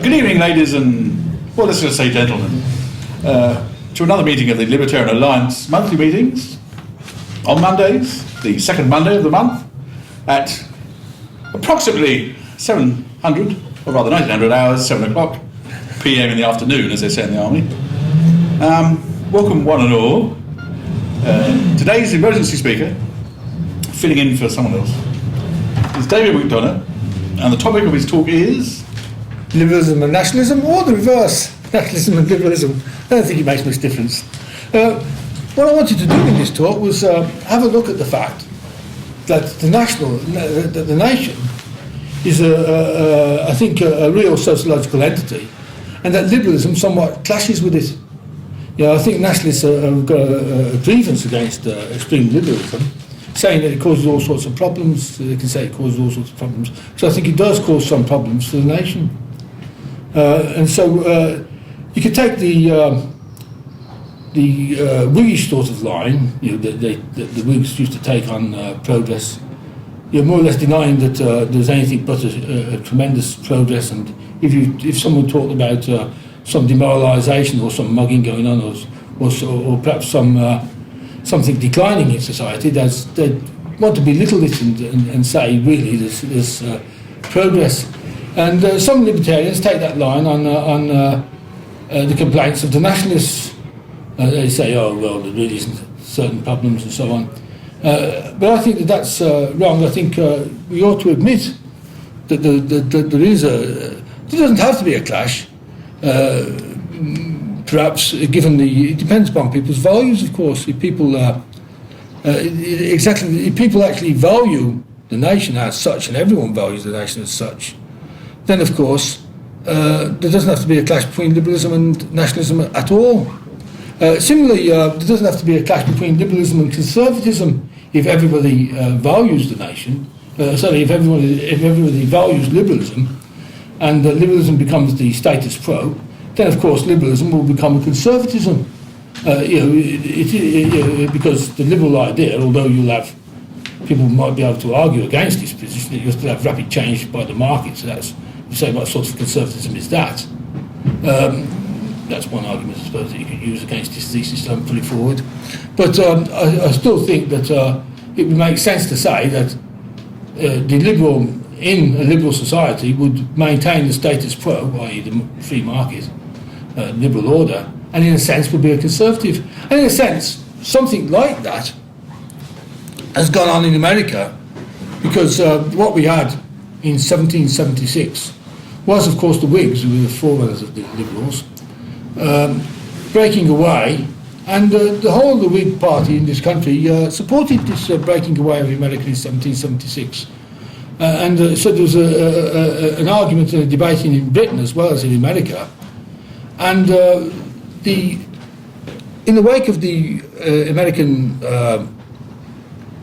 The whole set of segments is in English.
Good evening, ladies and, well, let's just say gentlemen, to another meeting of the Libertarian Alliance monthly meetings on Mondays, the second Monday of the month, at approximately 700, or rather 1900 hours, 7 o'clock p.m. in the afternoon, as they say in the army. Welcome one and all. Today's emergency speaker, filling in for someone else, is David McDonagh, and the topic of his talk is Liberalism and Nationalism, or the reverse, nationalism and liberalism. I don't think it makes much difference. What I wanted to do in this talk was have a look at the fact that the nation is, I think, a real sociological entity, and that liberalism somewhat clashes with it. You know, I think nationalists have got a grievance against extreme liberalism, saying that it causes all sorts of problems. They can say it causes all sorts of problems. So I think it does cause some problems for the nation. And so you could take the Whiggish sort of line, you know, that the Whigs used to take on progress. You're more or less denying that there's anything but a tremendous progress, and if someone talked about some demoralisation or some mugging going on, or perhaps something declining in society, they'd want to belittle it and say really there's progress. And some libertarians take that line on the complaints of the nationalists. They say, oh, well, there really isn't certain problems and so on. But I think that's wrong. I think we ought to admit that there doesn't have to be a clash. Perhaps, given it depends upon people's values, of course. If people if people actually value the nation as such, and everyone values the nation as such, then of course there doesn't have to be a clash between liberalism and nationalism at all. Similarly, there doesn't have to be a clash between liberalism and conservatism if everybody values the nation. Certainly, if everybody values liberalism, and liberalism becomes the status quo, then of course liberalism will become a conservatism. Because the liberal idea, although people might be able to argue against this position, that you'll still have rapid change by the market. So that's, you say, what sort of conservatism is that? That's one argument, I suppose, that you could use against this thesis that I'm putting forward. But I still think that it would make sense to say that the liberal, in a liberal society, would maintain the status quo, i.e. the free market, liberal order, and in a sense would be a conservative. And in a sense, something like that has gone on in America, because what we had in 1776 was, of course, the Whigs, who were the forerunners of the Liberals, breaking away, and the whole of the Whig party in this country supported this breaking away of America in 1776. So there was an argument and a debate in Britain as well as in America, and in the wake of the American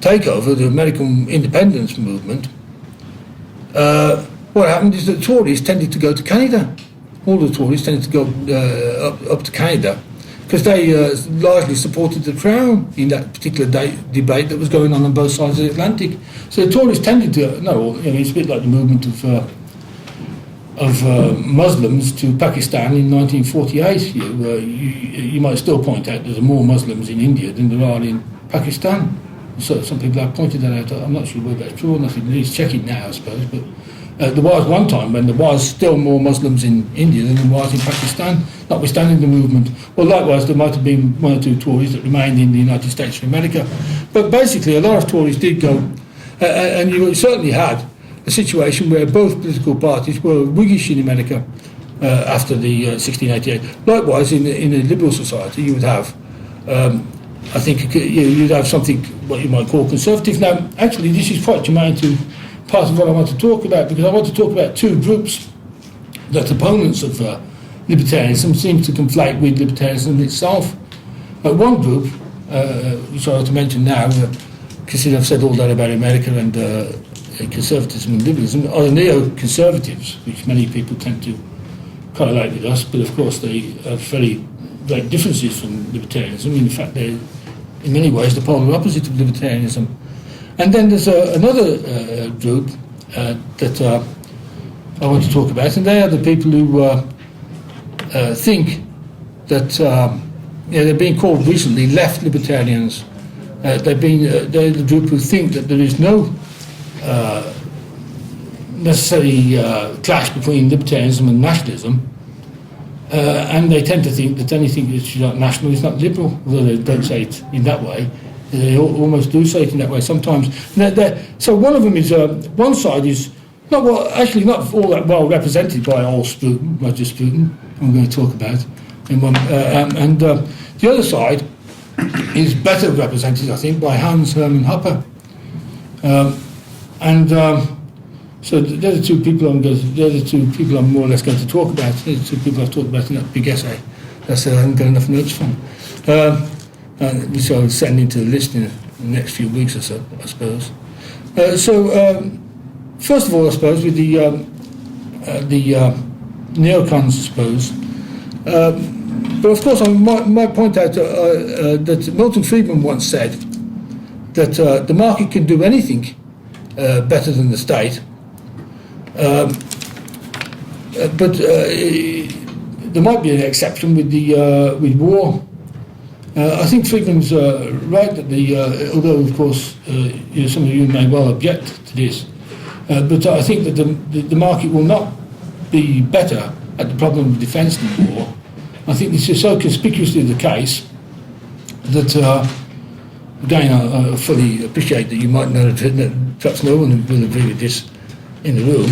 takeover, the American independence movement, what happened is that Tories tended to go to Canada. All the Tories tended to go up to Canada because they largely supported the Crown in that particular debate that was going on both sides of the Atlantic. So the Tories tended to, it's a bit like the movement of Muslims to Pakistan in 1948. You might still point out there's more Muslims in India than there are in Pakistan. So some people have pointed that out. I'm not sure whether that's true or not. It needs checking now, I suppose. But there was one time when there was still more Muslims in India than there was in Pakistan, notwithstanding the movement. Well, likewise, there might have been one or two Tories that remained in the United States of America. But basically, a lot of Tories did go, and you certainly had a situation where both political parties were Whiggish in America after the 1688. Likewise, in a liberal society, you would have, I think, you'd have something what you might call conservative. Now, actually, this is quite germane to part of what I want to talk about, because I want to talk about two groups that opponents of libertarianism seem to conflate with libertarianism itself. One group, which I want to mention now, considering I've said all that about America and conservatism and liberalism, are the neo-conservatives, which many people tend to correlate with us, but of course they have very great differences from libertarianism. In fact, they're in many ways the polar opposite of libertarianism. And then there's another group that I want to talk about, and they are the people who think that they're being called recently left libertarians. They're the group who think that there is no necessary clash between libertarianism and nationalism, and they tend to think that anything that's not national is not liberal, although they don't say it in that way. They almost do say it in that way sometimes. So one of them is, one side is not all that well represented by Roger Scruton, I'm going to talk about, and the other side is better represented, I think, by Hans Hermann Hoppe. So they're the two people I'm more or less going to talk about. They're the two people I've talked about in that big essay. That's I haven't got enough notes from. Which I'll send into the list in the next few weeks or so, I suppose. First of all, I suppose, with the neocons, I suppose. But of course, I might point out that Milton Friedman once said that the market can do anything better than the state. But there might be an exception with war. I think Friedman's right that although of course some of you may well object to this, but I think that the market will not be better at the problem of defence than war. I think this is so conspicuously the case that, again, I fully appreciate that you might not have, perhaps no one will agree with this in the room,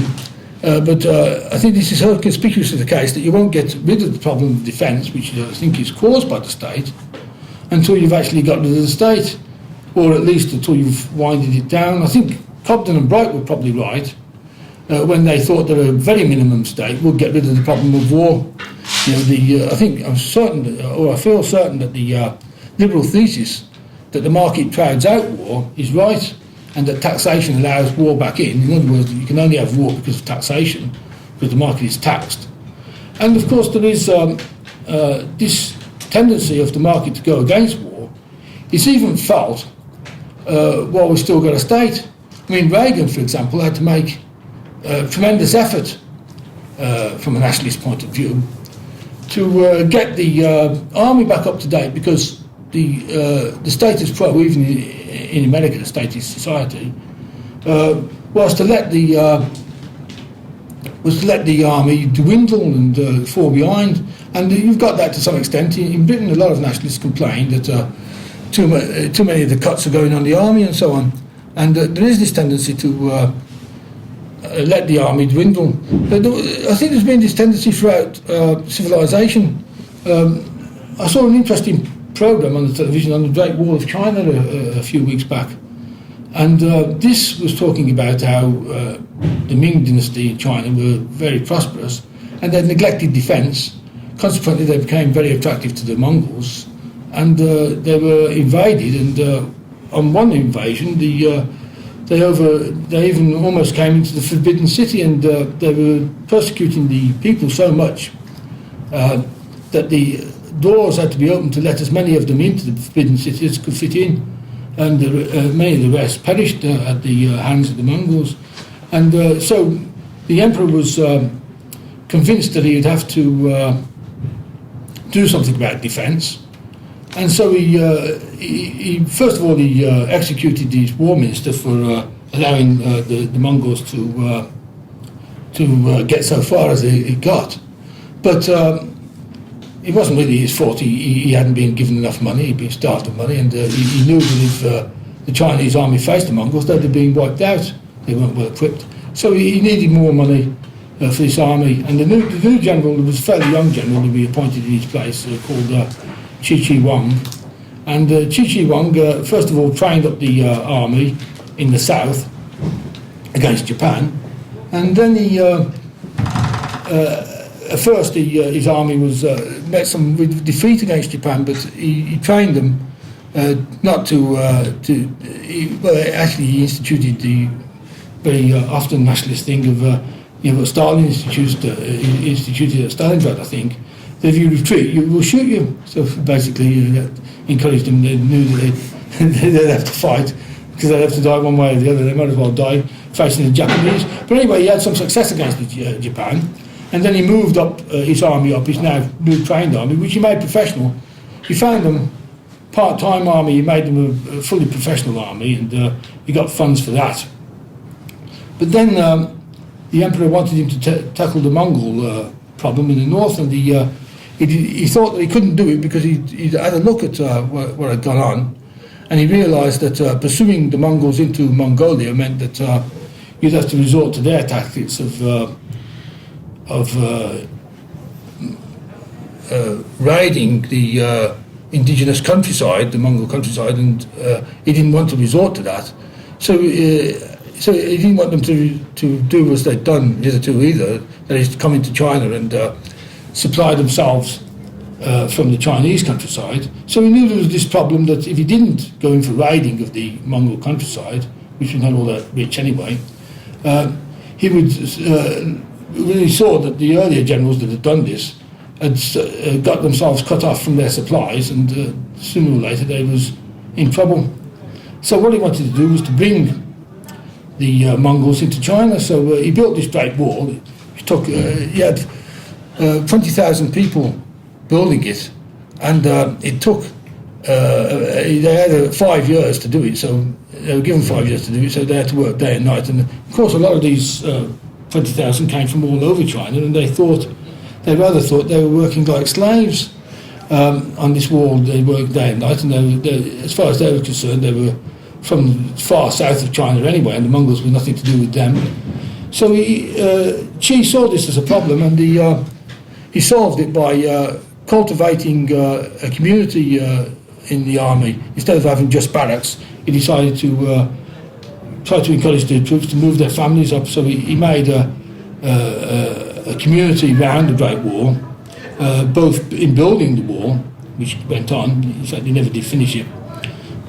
but I think this is so conspicuously the case that you won't get rid of the problem of defence, which I think is caused by the state, until you've actually got rid of the state, or at least until you've winded it down. I think Cobden and Bright were probably right when they thought that a very minimum state would get rid of the problem of war. I feel certain that the liberal thesis that the market crowds out war is right, and that taxation allows war back in. In other words, you can only have war because of taxation, because the market is taxed. And of course there is this tendency of the market to go against war. It's even felt while we've still got a state. I mean, Reagan, for example, had to make tremendous effort from a nationalist point of view to get the army back up to date, because the status quo, even in America, the statist society, was to let the army dwindle and fall behind. And you've got that to some extent. In Britain, a lot of nationalists complain that too many of the cuts are going on the army and so on. And there is this tendency to let the army dwindle. I think there's been this tendency throughout civilization. I saw an interesting programme on the television on the Great Wall of China a few weeks back. And this was talking about how the Ming dynasty in China were very prosperous and they neglected defence. Consequently, they became very attractive to the Mongols, and they were invaded. And on one invasion, they even almost came into the Forbidden City, and they were persecuting the people so much that the doors had to be opened to let as many of them into the Forbidden City as could fit in, and many of the rest perished at the hands of the Mongols. And so the emperor was convinced that he'd have to do something about defence, and so he first of all executed his war minister for allowing the Mongols to get so far as it got. But it wasn't really his fault. He hadn't been given enough money. He'd been starved of money, and he knew that if the Chinese army faced the Mongols, they'd have been wiped out. They weren't well equipped, so he needed more money for this army. And the new general, there was a fairly young general to be appointed in his place, called Chi Wang. And Chi Wang, first of all, trained up the army in the south against Japan. And then at first his army was met some defeat against Japan, but he trained them not he instituted the very often nationalist thing of what Stalin instituted at Stalingrad, I think, that if you retreat, we will shoot you. So basically, encouraged them. They knew that they'd have to fight because they'd have to die one way or the other. They might as well die facing the Japanese. But anyway, he had some success against Japan, and then he moved up his army up, his now new trained army, which he made professional. He found them part-time army, he made them a fully professional army, and he got funds for that. But then the emperor wanted him to tackle the Mongol problem in the north, and he thought that he couldn't do it because he'd had a look at what had gone on, and he realised that pursuing the Mongols into Mongolia meant that you'd have to resort to their tactics of raiding the indigenous countryside, the Mongol countryside, and he didn't want to resort to that. So he didn't want them to do as they'd done hitherto either, that is, to come into China and supply themselves from the Chinese countryside. So he knew there was this problem that if he didn't go in for raiding of the Mongol countryside, which was not all that rich anyway, he would really saw that the earlier generals that had done this had got themselves cut off from their supplies, and sooner or later they was in trouble. So what he wanted to do was to bring the Mongols into China. So he built this great wall. He had 20,000 people building it, and it took. They had 5 years to do it. So they were given 5 years to do it. So they had to work day and night. And of course, a lot of these 20,000 came from all over China, and they rather thought they were working like slaves on this wall. They worked day and night, and as far as they were concerned, they were from far south of China anyway, and the Mongols were nothing to do with them. So Qi saw this as a problem, and he solved it by cultivating a community in the army. Instead of having just barracks, he decided to try to encourage the troops to move their families up. So he made a community around the Great Wall, both in building the wall, which went on. In fact, he never did finish it,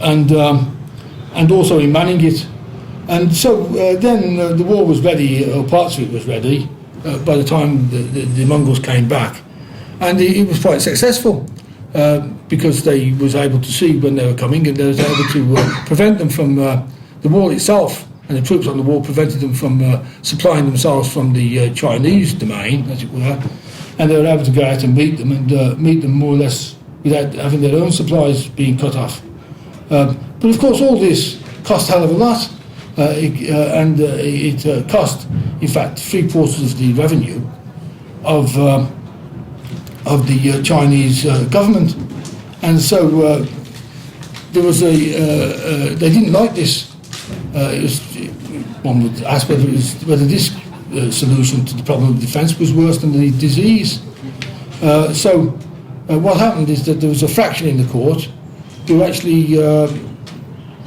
and also in manning it. And so then the wall was ready, or parts of it was ready, by the time the Mongols came back. And it was quite successful, because they was able to see when they were coming, and they was able to prevent them from the wall itself, and the troops on the wall prevented them from supplying themselves from the Chinese domain, as it were, and they were able to go out and meet them, and meet them more or less without having their own supplies being cut off. But of course all this cost a hell of a lot, and it cost, in fact, 3/4 of the revenue of the Chinese government. And so there was they didn't like this. One would ask whether this solution to the problem of defence was worse than the disease. So what happened is that there was a fraction in the court who actually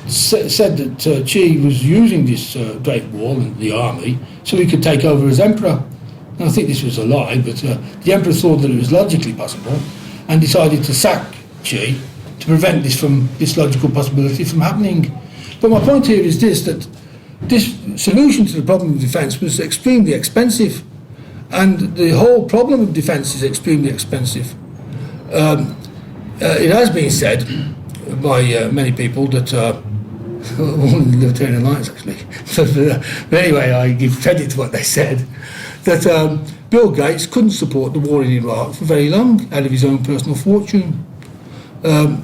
said that Qi was using this Great Wall and the army so he could take over as emperor. And I think this was a lie, but the emperor thought that it was logically possible and decided to sack Qi to prevent this logical possibility from happening. But my point here is this, that this solution to the problem of defence was extremely expensive, and the whole problem of defence is extremely expensive. It has been said by many people that, all in the Libertarian Alliance actually, but anyway, I give credit to what they said, that Bill Gates couldn't support the war in Iraq for very long out of his own personal fortune. But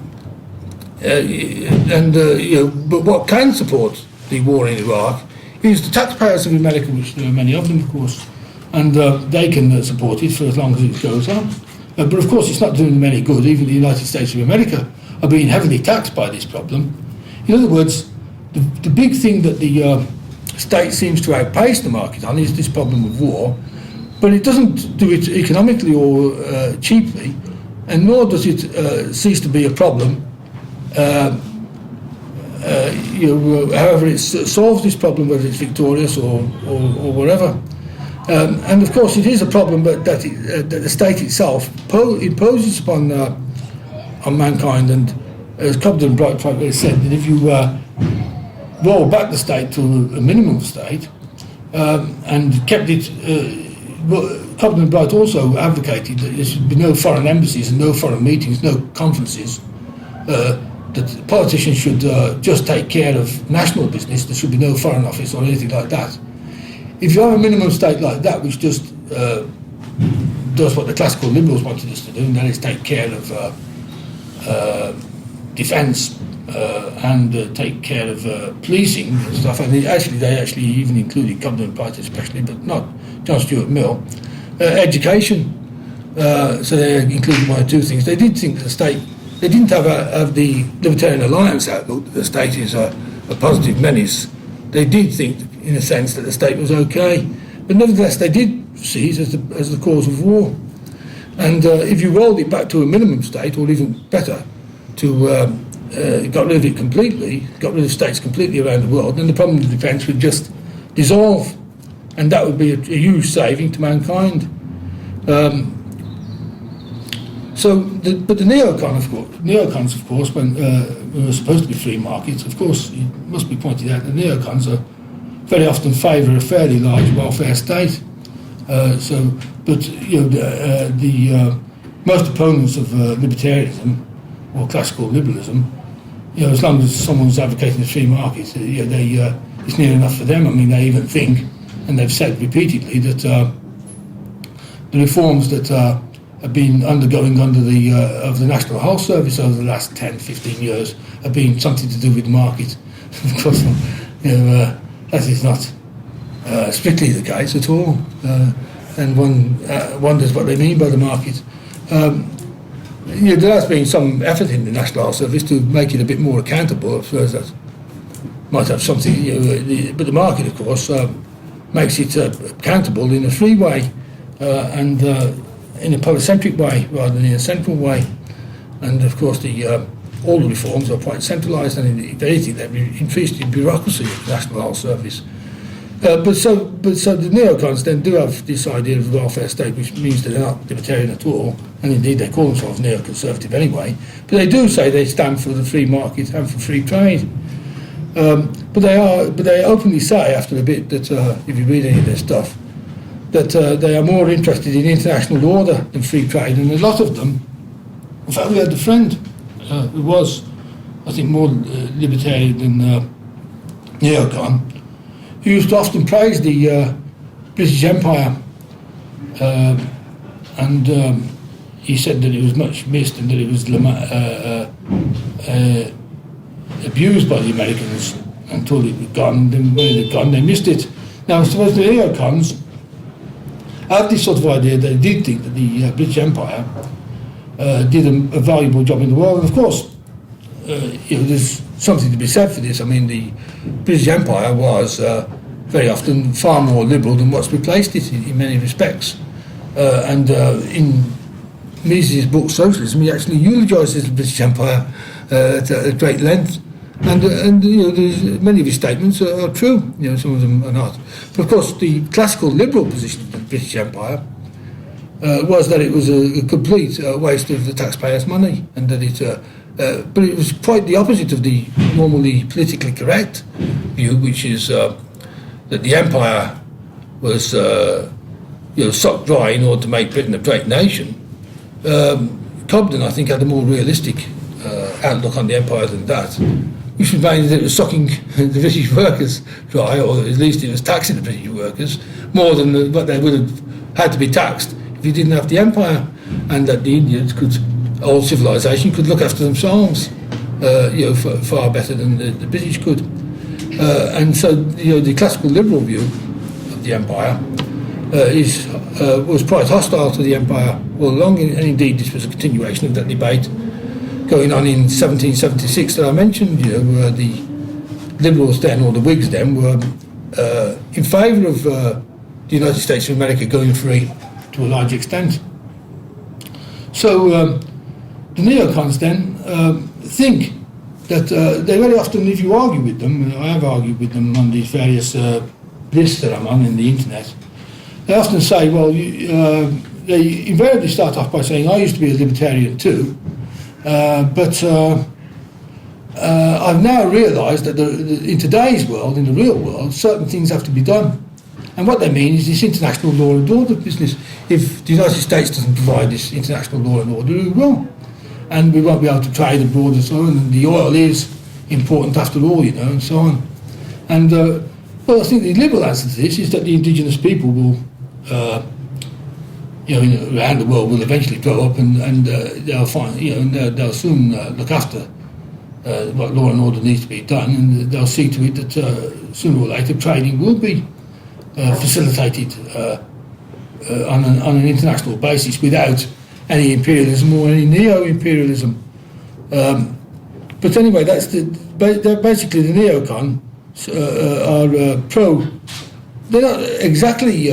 what can support the war in Iraq is the taxpayers of America, which there are many of them, of course, and they can support it for as long as it goes on. But of course, it's not doing them any good. Even the United States of America are being heavily taxed by this problem. In other words, the big thing that the state seems to outpace the market on is this problem of war, but it doesn't do it economically or cheaply, and nor does it cease to be a problem. However it solves this problem, whether it's victorious or whatever. And of course it is a problem that the state itself imposes upon mankind, and as Cobden and Bright said, that if you roll back the state to a minimum state and kept it, Cobden and Bright also advocated that there should be no foreign embassies and no foreign meetings, no conferences, that politicians should just take care of national business. There should be no foreign office or anything like that. If you have a minimum state like that, which just does what the classical liberals wanted us to do, and that is take care of defence and take care of policing and stuff. And they actually even included government parties, especially, but not John Stuart Mill. Education. So they included one or two things. They did think that the state. They didn't have the Libertarian Alliance outlook that the state is a positive menace. They did think, in a sense, that the state was okay, but nevertheless they did see it as the cause of war. And if you rolled it back to a minimum state, or even better, to got rid of it completely, got rid of states completely around the world, then the problem of defence would just dissolve, and that would be a huge saving to mankind. But the neocons, of course, when were supposed to be free markets, of course, it must be pointed out that neocons are very often favour a fairly large welfare state. But most opponents of libertarianism or classical liberalism, as long as someone's advocating the free market, it's near enough for them. I mean, they even think, and they've said repeatedly, that the reforms that have been undergoing under the National Health Service over the last 10, 15 years have been something to do with the market. Of course, that is not strictly the case at all. And one wonders what they mean by the market. There has been some effort in the National Health Service to make it a bit more accountable. I suppose that might have something, but the market, of course, makes it accountable in a free way and in a polycentric way rather than in a central way. And of course, all the reforms are quite centralised, and if anything, they've increased the bureaucracy of the National Health Service. But so the neocons then do have this idea of the welfare state, which means that they're not libertarian at all, and indeed they call themselves neoconservative anyway. But they do say they stand for the free market and for free trade. But they openly say after a bit that if you read any of their stuff, that they are more interested in international order than free trade, and a lot of them. In fact, we had a friend who was, I think, more libertarian than neocon, who used to often praise the British Empire, and he said that it was much missed and that it was abused by the Americans until it was gone. Then when it had gone, they missed it. Now, I suppose the neocons have this sort of idea that they did think that the British Empire did a valuable job in the world, and of course, there's something to be said for this. I mean, the British Empire was very often far more liberal than what's replaced it in many respects. And in Mises' book Socialism, he actually eulogises the British Empire at great length. And many of his statements are true. Some of them are not. But of course, the classical liberal position of the British Empire was that it was a complete waste of the taxpayers' money, and that but it was quite the opposite of the normally politically correct view, which is that the empire was sucked dry in order to make Britain a great nation. Cobden, I think, had a more realistic outlook on the empire than that, which was mainly that it was sucking the British workers dry, or at least it was taxing the British workers more than what they would have had to be taxed if you didn't have the empire, and that the Indians old civilization could look after themselves, far better than the British could. And so, the classical liberal view of the empire was quite hostile to the empire all along, and indeed this was a continuation of that debate going on in 1776 that I mentioned, where the Liberals then, or the Whigs then, were in favour of the United States of America going free to a large extent. So the neocons then think that they very often, if you argue with them, I have argued with them on these various lists that I'm on in the internet, they often say, well, they invariably start off by saying, I used to be a libertarian too, but I've now realised that in today's world, in the real world, certain things have to be done. And what they mean is this international law and order business. If the United States doesn't provide this international law and order, who will? and we won't be able to trade abroad and so on, and the oil is important after all, and so on. And well, I think the liberal answer to this is that the indigenous people will, around the world will eventually grow up and they'll find, and they'll soon look after what law and order needs to be done, and they'll see to it that sooner or later trading will be facilitated on an international basis without any imperialism or any neo-imperialism. But anyway, basically the neocons are pro. They're not exactly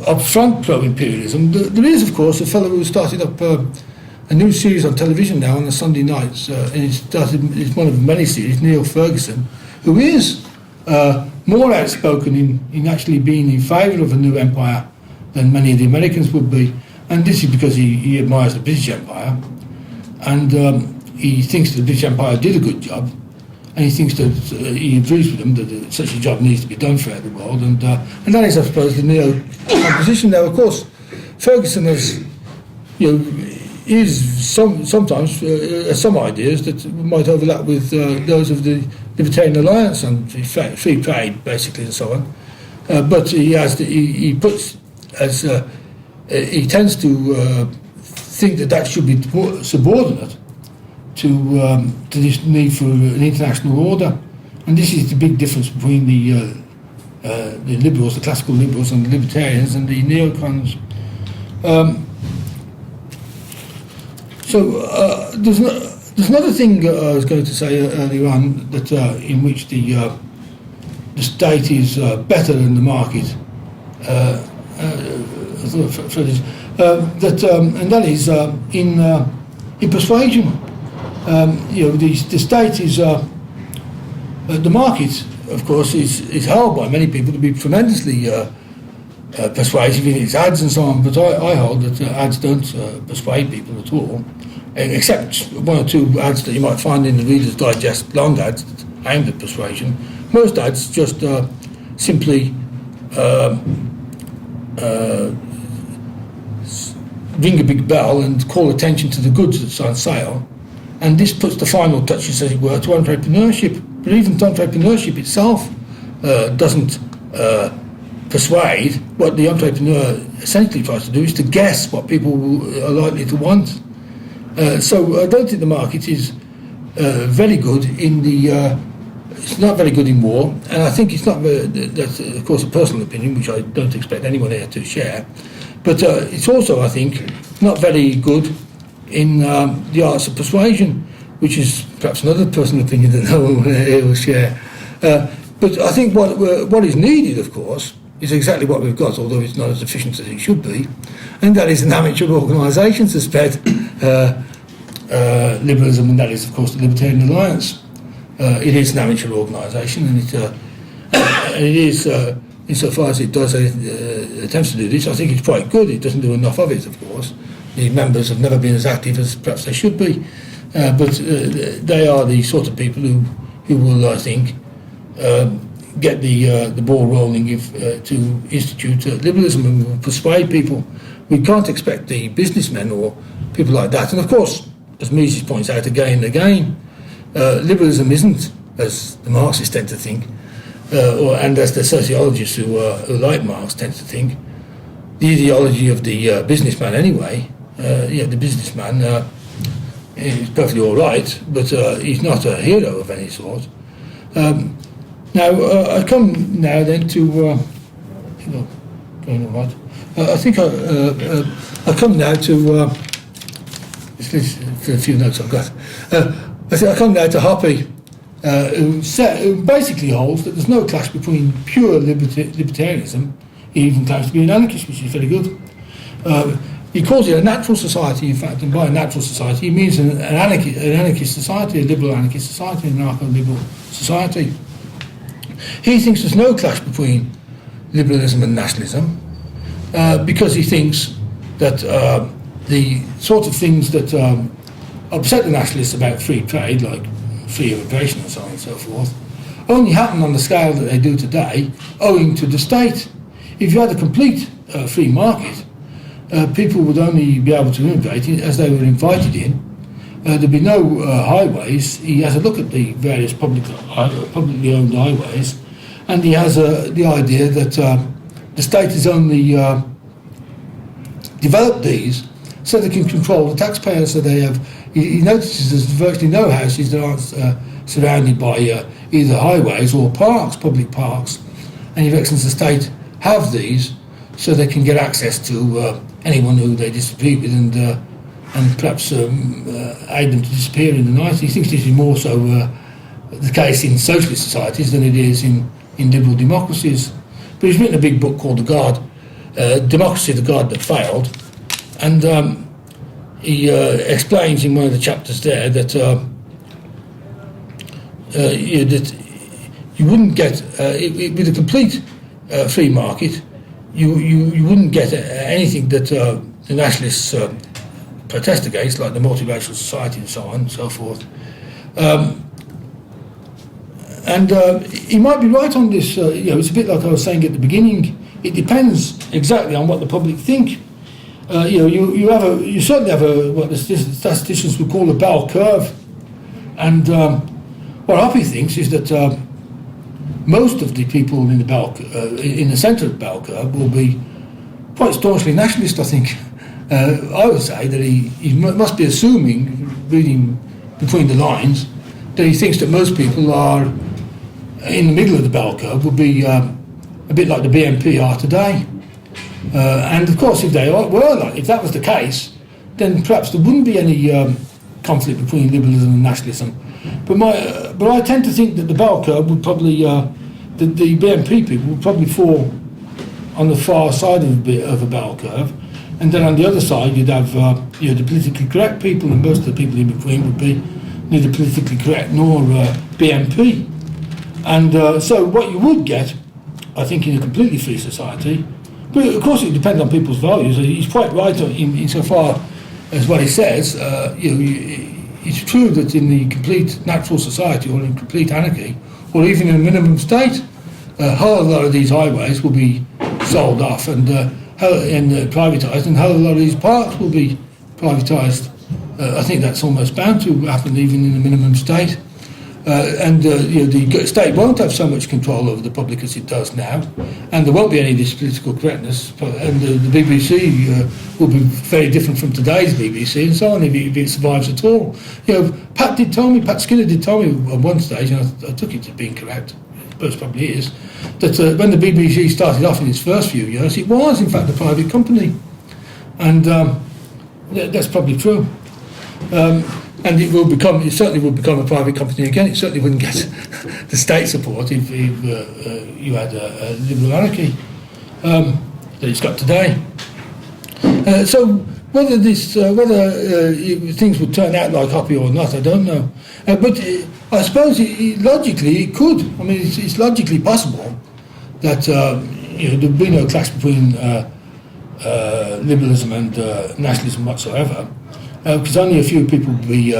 upfront pro-imperialism. There is, of course, a fellow who started up a new series on television now on the Sunday nights, and it's one of many series, Neil Ferguson, who is more outspoken in actually being in favour of a new empire than many of the Americans would be. And this is because he admires the British Empire, and he thinks the British Empire did a good job, and he thinks that he agrees with them that such a job needs to be done throughout the world, and that is, I suppose, the neo-composition. Now, of course, Ferguson has, is sometimes some ideas that might overlap with those of the Libertarian Alliance on free trade, basically, and so on. But he tends to think that should be subordinate to this need for an international order, and this is the big difference between the liberals, the classical liberals, and the libertarians, and the neocons. There's another thing I was going to say earlier on, that in which the state is better than the market. And that is in persuasion. The state is the market, of course, is held by many people to be tremendously persuasive in its ads and so on. But I hold that ads don't persuade people at all, except one or two ads that you might find in the Reader's Digest, long ads aimed at persuasion. Most ads just simply ring a big bell and call attention to the goods that's on sale, and this puts the final touches, as it were, to entrepreneurship. But even entrepreneurship itself doesn't persuade. What the entrepreneur essentially tries to do is to guess what people are likely to want. So I don't think the market is very good in the. It's not very good in war, and I think it's not. That's of course a personal opinion, which I don't expect anyone here to share. But it's also, I think, not very good in the arts of persuasion, which is perhaps another personal opinion that no one here will share. But I think what is needed, of course, is exactly what we've got, although it's not as efficient as it should be, and that is an amateur organisation to spread liberalism, and that is, of course, the Libertarian Alliance. It is an amateur organisation, and it is, insofar as it does attempts to do this, I think it's quite good. It doesn't do enough of it, of course. The members have never been as active as perhaps they should be, but they are the sort of people who will, I think, get the ball rolling to institute liberalism and will persuade people. We can't expect the businessmen or people like that. And of course, as Mises points out again and again, liberalism isn't, as the Marxists tend to think, and as the sociologists who like Marx tend to think, the ideology of the businessman anyway. The businessman is perfectly all right, but he's not a hero of any sort. Now, I come now then to... going all right. I think I come now to... This a few notes I've got. I come now to Hoppe, who basically holds that there's no clash between pure libertarianism. He even claims to be an anarchist, which is very good. He calls it a natural society, in fact, and by a natural society he means an anarchist society, a liberal anarchist society, an anarcho-liberal society. He thinks there's no clash between liberalism and nationalism because he thinks that the sort of things that upset the nationalists about free trade, like free immigration and so on and so forth, only happen on the scale that they do today owing to the state. If you had a complete free market, people would only be able to immigrate as they were invited in. There'd be no highways. He has a look at the various publicly owned highways, and he has the idea that the state has only developed these so they can control the taxpayers. So they have. He notices there's virtually no houses that aren't surrounded by either highways or parks, public parks, and he reckons the state have these so they can get access to anyone who they disagree with and perhaps aid them to disappear in the night. He thinks this is more so the case in socialist societies than it is in liberal democracies. But he's written a big book called Democracy, the God That Failed, and he explains in one of the chapters there that that you wouldn't get with a complete free market. You wouldn't get anything that the nationalists protest against, like the multiracial society and so on and so forth. And he might be right on this. It's a bit like I was saying at the beginning. It depends exactly on what the public think. You certainly have what the statisticians would call a bell curve, and what Hoppy thinks is that most of the people in the centre of the bell curve will be quite staunchly nationalist. I think I would say that he must be assuming, reading between the lines, that he thinks that most people are in the middle of the bell curve, will be a bit like the BNP are today. And of course, if that was the case, then perhaps there wouldn't be any conflict between liberalism and nationalism. But I tend to think that the bell curve would probably, the BNP people would probably fall on the far side of a bell curve, and then on the other side you'd have the politically correct people, and most of the people in between would be neither politically correct nor BNP. And so what you would get, I think, in a completely free society. But of course, it depends on people's values. He's quite right insofar as what he says. It's true that in the complete natural society, or in complete anarchy, or even in a minimum state, a whole lot of these highways will be sold off and privatised, and a whole lot of these parks will be privatised. I think that's almost bound to happen, even in a minimum state. The state won't have so much control over the public as it does now, and there won't be any of this political correctness. And the BBC will be very different from today's BBC, and so on, if it survives at all. Pat Skinner did tell me at one stage, and I took it to being correct, but it probably is, that when the BBC started off in its first few years, it was in fact a private company, and that's probably true. And it certainly will become a private company again. It certainly wouldn't get the state support if you had a liberal anarchy that it's got today. So whether things would turn out like Hoppy or not, I don't know. But I suppose logically it could. I mean, it's logically possible that there'd be no clash between liberalism and nationalism whatsoever. Because only a few people would be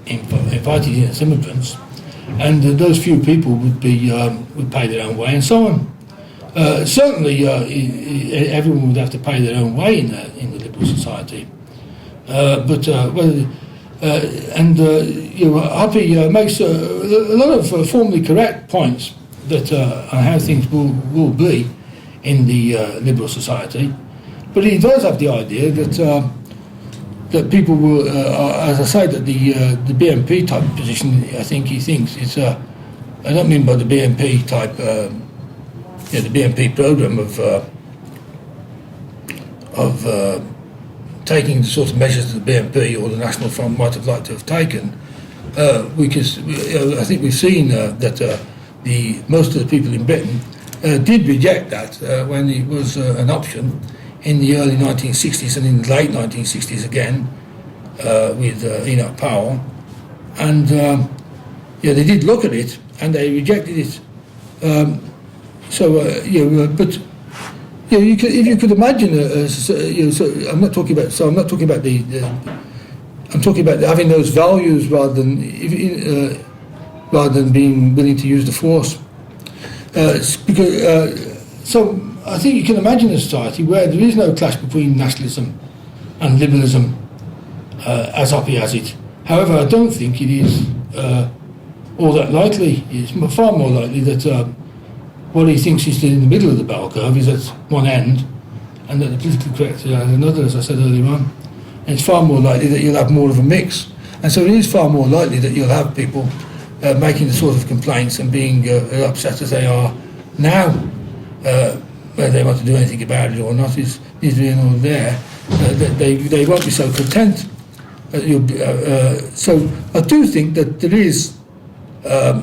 invited in as immigrants, and those few people would pay their own way and so on. Certainly, everyone would have to pay their own way in the liberal society. Hoppy makes a lot of formally correct points that on how things will be in the liberal society, but he does have the idea that people will, as I say, that the BNP type position, I think he thinks it's I don't mean by the BNP type, the BNP program of taking the sort of measures that the BNP or the National Front might have liked to have taken. I think we've seen that most of the people in Britain did reject that when it was an option in the early 1960s and in the late 1960s again with Enoch Powell, and they did look at it and they rejected it. If you could imagine, I'm talking about having those values rather than being willing to use the force. I think you can imagine a society where there is no clash between nationalism and liberalism as Hoppe has it. However, I don't think it is all that likely. It's far more likely that what he thinks is in the middle of the bell curve is at one end, and that the politically correct is at another, as I said earlier on. And it's far more likely that you'll have more of a mix. And so it is far more likely that you'll have people making the sort of complaints and being upset as they are now, whether they want to do anything about it or not is neither here nor there. They won't be so content. So I do think that there is, I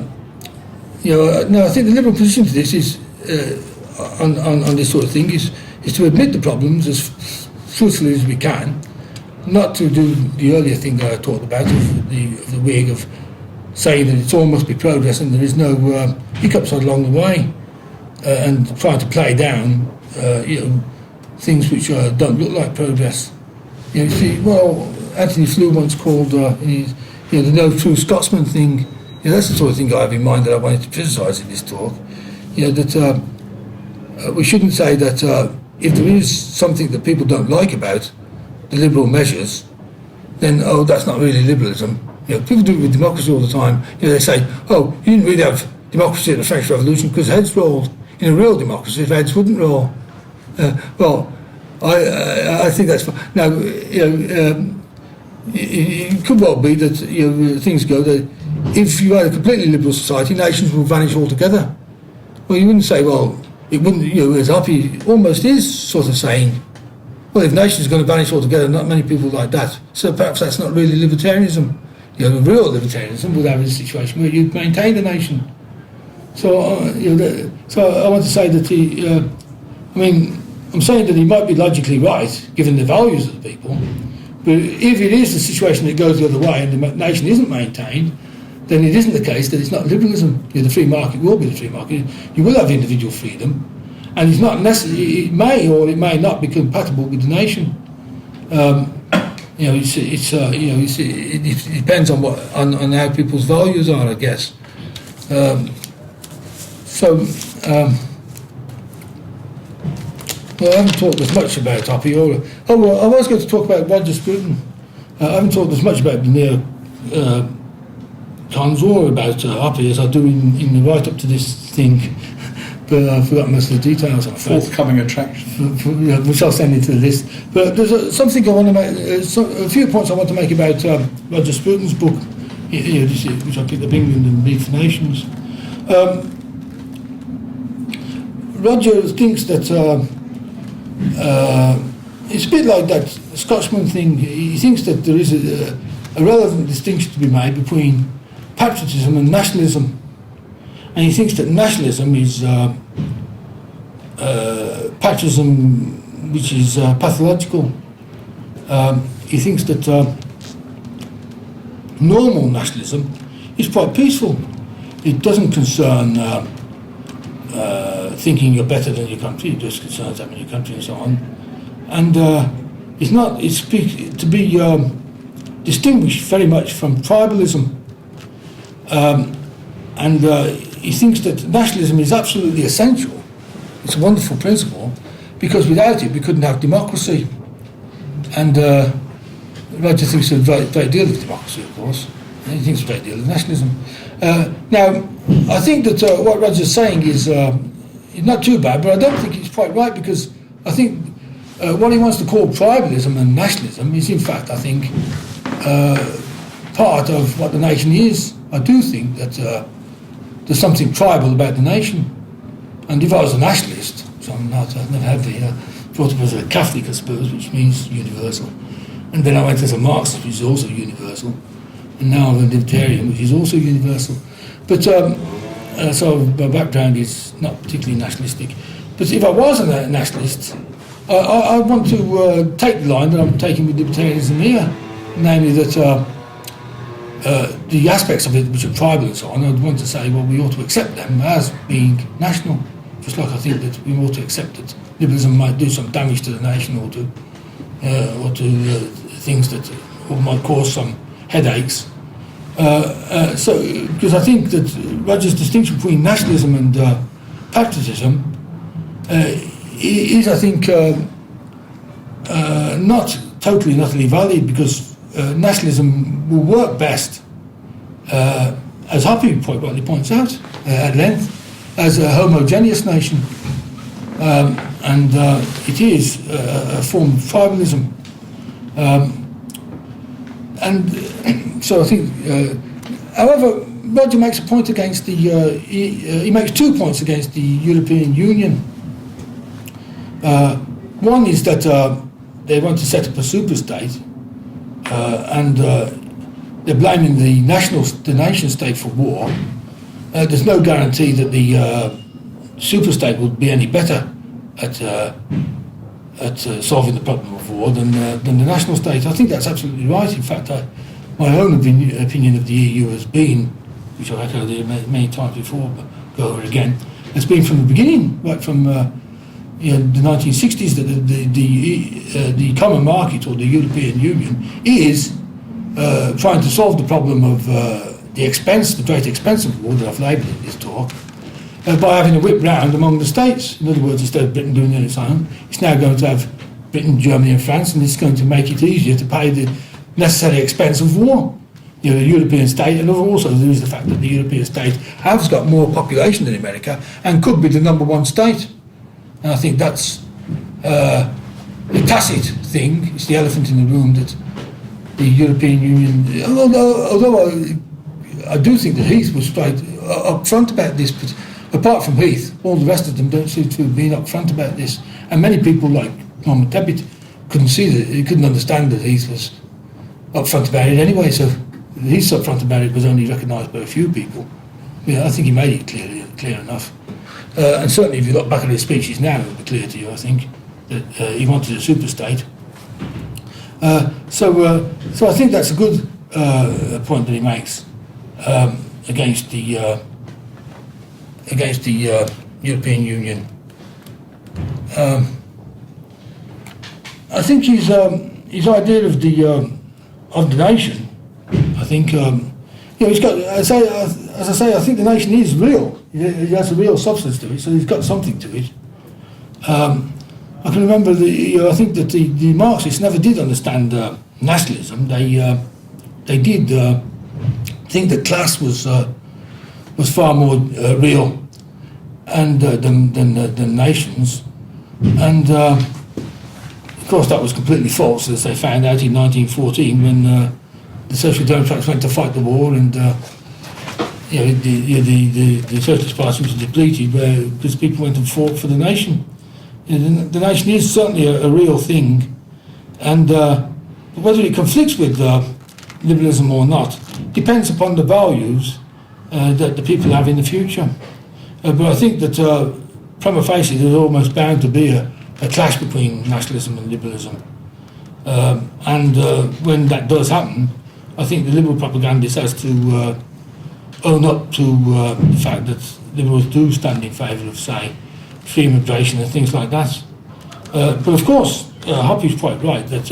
think the Liberal position to this is, on this sort of thing, is to admit the problems as truthfully as we can, not to do the earlier thing that I talked about of the Whig of saying that it all must be progress and there is no hiccups along the way, and trying to play down things which don't look like progress. You see, well, Anthony Flew once called the no true Scotsman thing. That's the sort of thing I have in mind that I wanted to criticise in this talk. That we shouldn't say that if there is something that people don't like about the liberal measures, then that's not really liberalism. People do it with democracy all the time. They say, you didn't really have democracy at the French Revolution because heads rolled. In a real democracy, heads wouldn't roll. I think that's fine. Now, it could well be that things go that if you had a completely liberal society, nations will vanish altogether. Well, you wouldn't say, it wouldn't. As Hoppe almost is sort of saying, well, if nations are going to vanish altogether, not many people like that. So perhaps that's not really libertarianism. The real libertarianism would have a situation where you maintain the nation. So, so I want to say that I'm saying that he might be logically right, given the values of the people, but if it is the situation that goes the other way and the nation isn't maintained, then it isn't the case that it's not liberalism. The free market will be the free market. You will have individual freedom, and it's not necessarily. It may or it may not be compatible with the nation. It depends on on how people's values are, I guess. Well, I haven't talked as much about Hoppe. I was going to talk about Roger Scruton. I haven't talked as much about the neo-cons or about Hoppe as I do in the write-up to this thing, but I've forgotten most of the details. Forthcoming attraction. Which I'll send into the list. But there's something I want to make, a few points I want to make about Roger Scruton's book, which I picked up, England and League for Nations. Roger thinks that it's a bit like that Scotsman thing. He thinks that there is a relevant distinction to be made between patriotism and nationalism, and he thinks that nationalism is patriotism which is pathological. He thinks that normal nationalism is quite peaceful. It doesn't concern thinking you're better than your country. It just concerns having your country and so on. And it's to be distinguished very much from tribalism. And he thinks that nationalism is absolutely essential. It's a wonderful principle, because without it we couldn't have democracy. And Roger thinks a great deal of democracy, of course, and he thinks a great deal of nationalism. Now, I think that what Roger's saying is not too bad, but I don't think it's quite right, because I think what he wants to call tribalism and nationalism is, in fact, I think, part of what the nation is. I do think that there's something tribal about the nation. And if I was a nationalist, so I'm not, I've never had the, thought of as a Catholic, I suppose, which means universal. And then I went as a Marxist, which is also universal. And now I'm a Libertarian, which is also universal. But so my background is not particularly nationalistic. But if I was a nationalist, I want to take the line that I'm taking with Libertarianism here, namely that the aspects of it which are tribal and so on, I'd want to say, well, we ought to accept them as being national, just like I think that we ought to accept that liberalism might do some damage to the nation or to things that might cause some headaches. Because I think that Roger's distinction between nationalism and patriotism is, I think, not totally and utterly valid, because nationalism will work best, as Hoppy quite rightly points out at length, as a homogeneous nation, and it is a form of tribalism. And so I think, however, Roger makes a point against the, he makes 2 points against the European Union. One is that they want to set up a super state, and they're blaming the nation state for war. There's no guarantee that the super state would be any better at solving the problem of war than the national state. I think that's absolutely right. In fact, my own opinion of the EU has been, which I've echoed many times before, but go over it again, has been from the beginning, right from the 1960s, that the common market, or the European Union, is trying to solve the problem of the great expense of war that I've labelled in this talk, by having a whip round among the states. In other words, instead of Britain doing it on its own, it's now going to have Britain, Germany and France, and it's going to make it easier to pay the necessary expense of war. The European state, and also there is the fact that the European state has got more population than America and could be the #1 state. And I think that's the tacit thing. It's the elephant in the room that the European Union, although I do think that Heath was quite upfront about this, but apart from Heath, all the rest of them don't seem to have been upfront about this. And many people, like Norman Tebbit, couldn't understand that Heath was upfront about it anyway. So Heath's upfront about it was only recognised by a few people. I think he made it clear enough. And certainly, if you look back at his speeches now, it will be clear to you, I think, that he wanted a super state. So I think that's a good point that he makes against the European Union. I think his idea of the nation, I think, he's got. As I say, I think the nation is real. It has a real substance to it, so he's got something to it. I can remember I think that the Marxists never did understand nationalism. They did think that class was far more real and than nations, and of course that was completely false, as they found out in 1914 when the Social Democrats went to fight the war, and the Socialist Party was depleted because people went and fought for the nation. The nation is certainly a real thing, and whether it conflicts with liberalism or not depends upon the values that the people have in the future. But I think that prima facie there's almost bound to be a clash between nationalism and liberalism. And when that does happen, I think the liberal propagandist has to own up to the fact that liberals do stand in favour of, say, free immigration and things like that. But of course, Hoppy's quite right that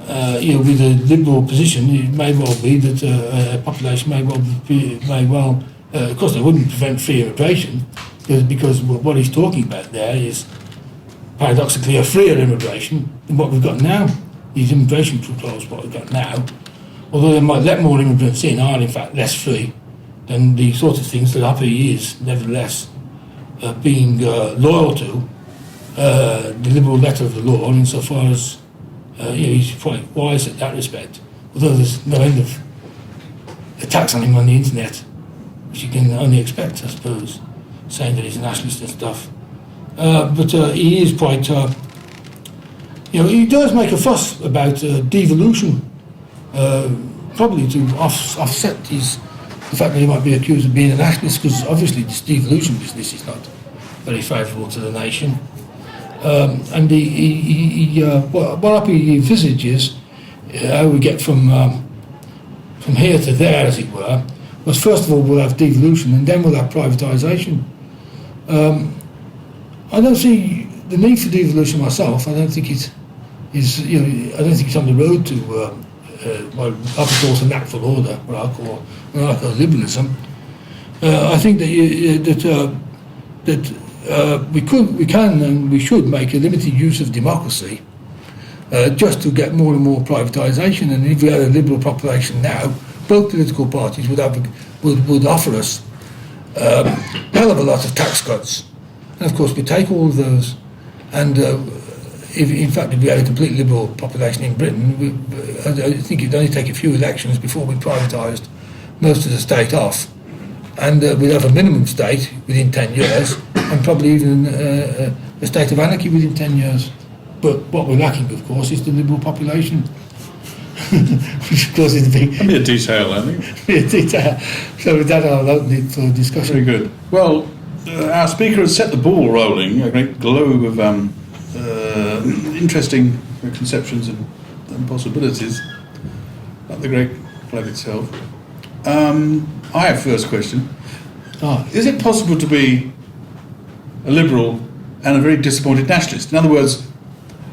with a liberal position, it may well be that a population may well, of course, they wouldn't prevent free immigration, because what he's talking about there is paradoxically a freer immigration than what we've got now. These immigration controls, what we've got now, although they might let more immigrants in, are in fact less free than the sort of things that Hoppy is, nevertheless, being loyal to the liberal letter of the law, insofar as he's quite wise at that respect. Although there's no end of attacks on him on the internet, which you can only expect, I suppose, saying that he's a nationalist and stuff. But he is quite, he does make a fuss about devolution, probably to offset the fact that he might be accused of being a nationalist, because obviously this devolution business is not very favourable to the nation. And what he envisages, how we get from here to there, as it were, was first of all we'll have devolution and then we'll have privatisation. I don't see the need for devolution myself. I don't think it is. I don't think it's on the road to what I call a natural order, what I call liberalism. I think that we can and we should make a limited use of democracy just to get more and more privatisation. And if we had a liberal population now, both political parties would offer us a hell of a lot of tax cuts. And of course we take all of those, and if we had a completely liberal population in Britain, I think it'd only take a few elections before we privatised most of the state off, and we'd have a minimum state within 10 years, and probably even a state of anarchy within 10 years. But what we're lacking, of course, is the liberal population. Which of course is the big... That'd be a detail, I think. Be a detail. So with that, I'll open it for discussion. Very good. Well, our speaker has set the ball rolling, a great globe of interesting conceptions and possibilities about the great globe itself. I have first question. Is it possible to be a liberal and a very disappointed nationalist? In other words,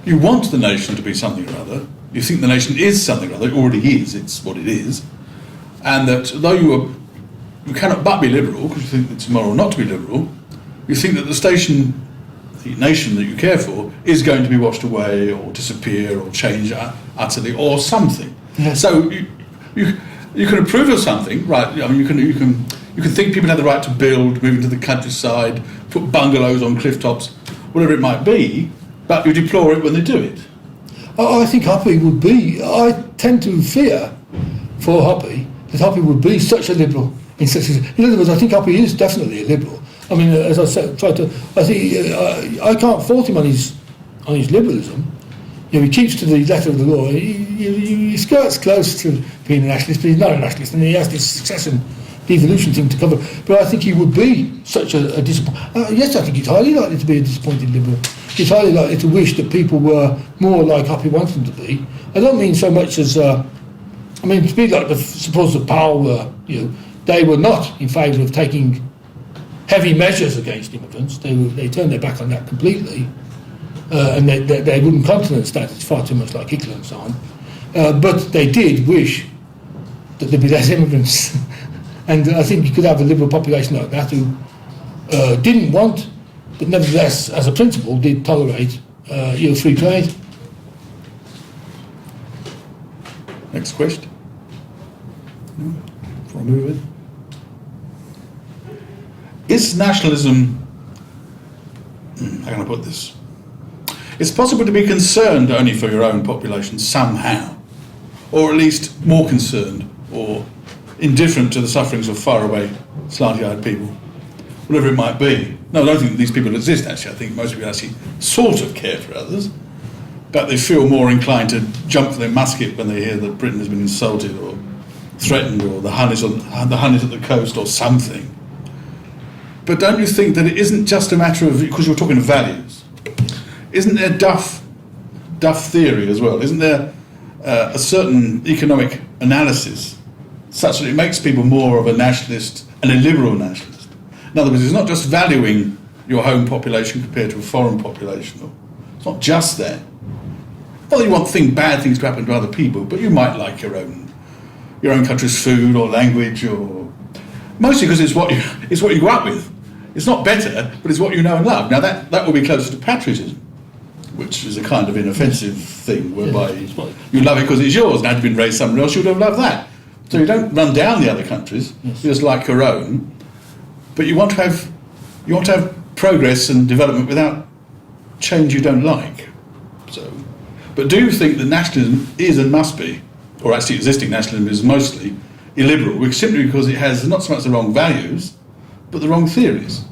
you want the nation to be something or other, you think the nation is something or other, it already is, it's what it is, and that though you cannot but be liberal, because you think it's moral not to be liberal, you think that the nation that you care for is going to be washed away or disappear or change utterly or something. Yes. So you can approve of something, right? I mean, you can think people have the right to build, move into the countryside, put bungalows on cliff tops, whatever it might be, but you deplore it when they do it. I think Hoppe would be. I tend to fear for Hoppe that Hoppe would be such a liberal. In other words, I think Hoppe is definitely a liberal. I mean, as I said, I can't fault him on his liberalism. You know, he keeps to the letter of the law. He skirts close to being a nationalist, but he's not a nationalist, and he has this succession devolution thing to cover. But I think he would be such a disappointed. Yes, I think he's highly likely to be a disappointed liberal. He's highly likely to wish that people were more like Hoppe wants them to be. I don't mean so much as, to be like suppose the Powell were, they were not in favour of taking heavy measures against immigrants. They turned their back on that completely, and they wouldn't countenance that. It's far too much like Hitler and so on. But they did wish that there'd be less immigrants. And I think you could have a liberal population like that who didn't want, but nevertheless, as a principle, did tolerate free trade. Next question. Before I move it. Is nationalism, how can I put this? It's possible to be concerned only for your own population somehow, or at least more concerned or indifferent to the sufferings of faraway, slanty-eyed people, whatever it might be. No, I don't think these people exist, actually. I think most people actually sort of care for others, but they feel more inclined to jump for their musket when they hear that Britain has been insulted or threatened, or the Hun is at the coast or something. But don't you think that it isn't just a matter of, because you're talking of values, isn't there Duff theory as well? Isn't there a certain economic analysis such that it makes people more of a nationalist and a liberal nationalist? In other words, it's not just valuing your home population compared to a foreign population. It's not just that. Well, you want bad things to happen to other people, but you might like your own country's food or language, or mostly because it's what you grew up with. It's not better, but it's what you know and love. Now that will be closer to patriotism, which is a kind of inoffensive thing whereby you love it because it's yours, and had you been raised somewhere else, you would have loved that. So you don't run down the other countries, you just like your own, but you want to have progress and development without change you don't like. So, but do you think that nationalism is and must be, or actually existing nationalism is mostly illiberal, simply because it has not so much the wrong values, but the wrong theories?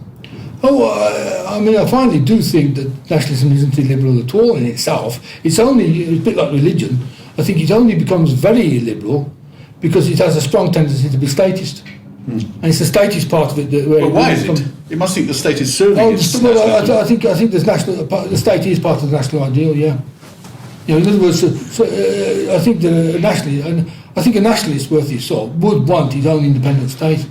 I finally do think that nationalism isn't illiberal at all in itself. It's a bit like religion. I think it only becomes very illiberal because it has a strong tendency to be statist. And it's the statist part of it that... Well, why is it? You must think the state is serving I think the state is part of the national ideal, yeah. In other words, I think a nationalist worth his salt would want his own independent state.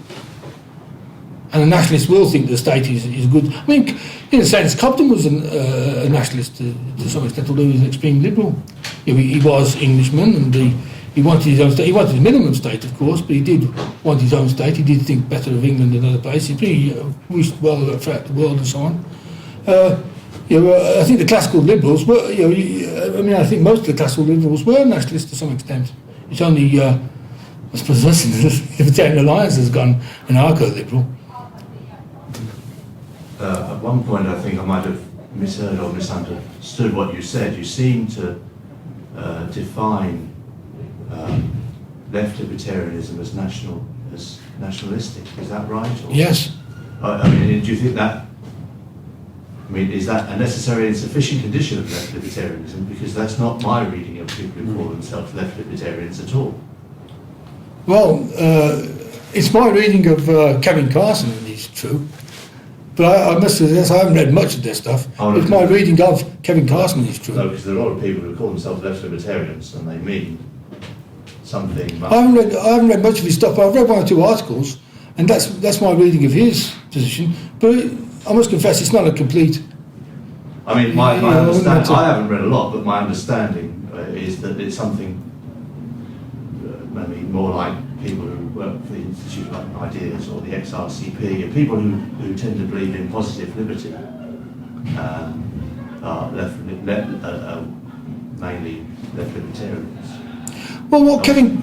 And a nationalist will think the state is good. I mean, in a sense, Cobden was a nationalist to some extent, although he was an extreme liberal. He was Englishman, and he wanted his own state. He wanted a minimum state, of course, but he did want his own state. He did think better of England than other places. He wished well throughout the world and so on. I think the classical liberals were, I think most of the classical liberals were nationalists to some extent. It's only, I suppose, the Libertarian Alliance has gone anarcho-liberal. At one point, I think I might have misheard or misunderstood what you said. You seem to define left libertarianism as nationalistic. Is that right? Or, Yes. I mean, do you think that? I mean, is that a necessary and sufficient condition of left libertarianism? Because that's not my reading of people who call themselves left libertarians at all. Well, it's my reading of Kevin Carson, and it's true. But I must say, I haven't read much of their stuff. It's my reading of Kevin Carson is true. No, because there are a lot of people who call themselves left libertarians, and they mean something. I haven't read much of his stuff, but I've read one or two articles, and that's my reading of his position. But I must confess, it's not a complete. I mean, my understanding. I haven't read a lot, but my understanding is that it's something maybe more like people who work for the Institute of Ideas or the XRCP, and people who tend to believe in positive liberty are mainly left libertarians. Well, what Kevin,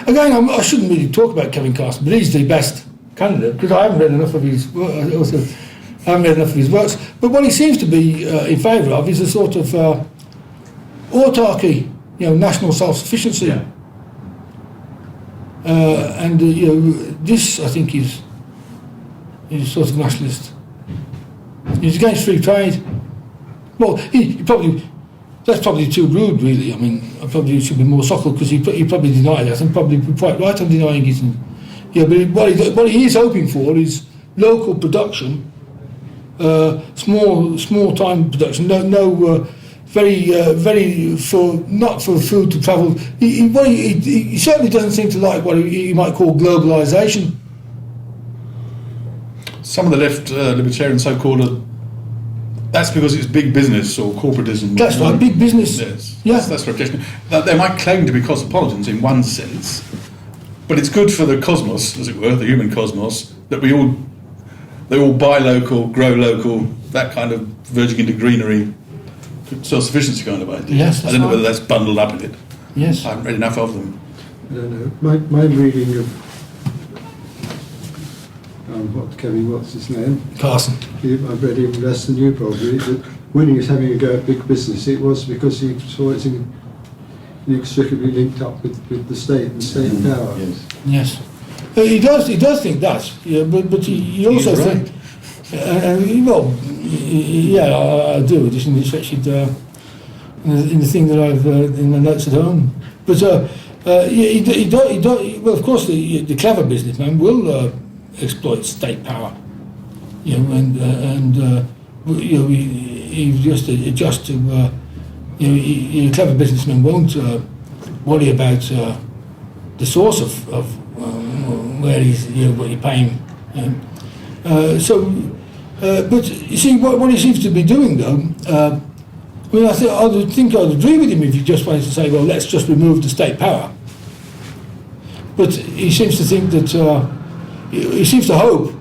again, I shouldn't really talk about Kevin Carson, but he's the best candidate because I haven't read enough of his works. But what he seems to be in favour of is a sort of autarky, national self-sufficiency. Yeah. And this, I think, is sort of nationalist. He's against free trade. Well, that's probably too rude, really. I mean, I probably should be more subtle because he probably denied that, and probably quite right on denying it. And, but what he is hoping for is local production, small time production. Very not for food to travel. He certainly doesn't seem to like what he might call globalisation. Some of the left libertarians so-called that's because it's big business or corporatism. That's right, big business. Yes, yeah. That's reputation. They might claim to be cosmopolitans in one sense, but it's good for the cosmos, as it were, the human cosmos, that they all buy local, grow local, that kind of verging into greenery, self-sufficiency kind of idea. Yes, I don't know whether that's bundled up in it. Yes. I haven't read enough of them. I don't know. My reading of what's his name? Carson. I've read him less than you probably. But when he was having a go at big business, it was because he saw it inextricably linked up with the state and state power. Yes. He does think that. Yeah, but he also thinks. I do. Just in the thing that I've in the notes at home. But well, of course, the clever businessman will exploit state power. He just adjust to. A clever businessman won't worry about the source of where he's what you pay him. But you see, what he seems to be doing, though, I think I'd agree with him if he just wanted to say, well, let's just remove the state power. But he seems to think that, he seems to hope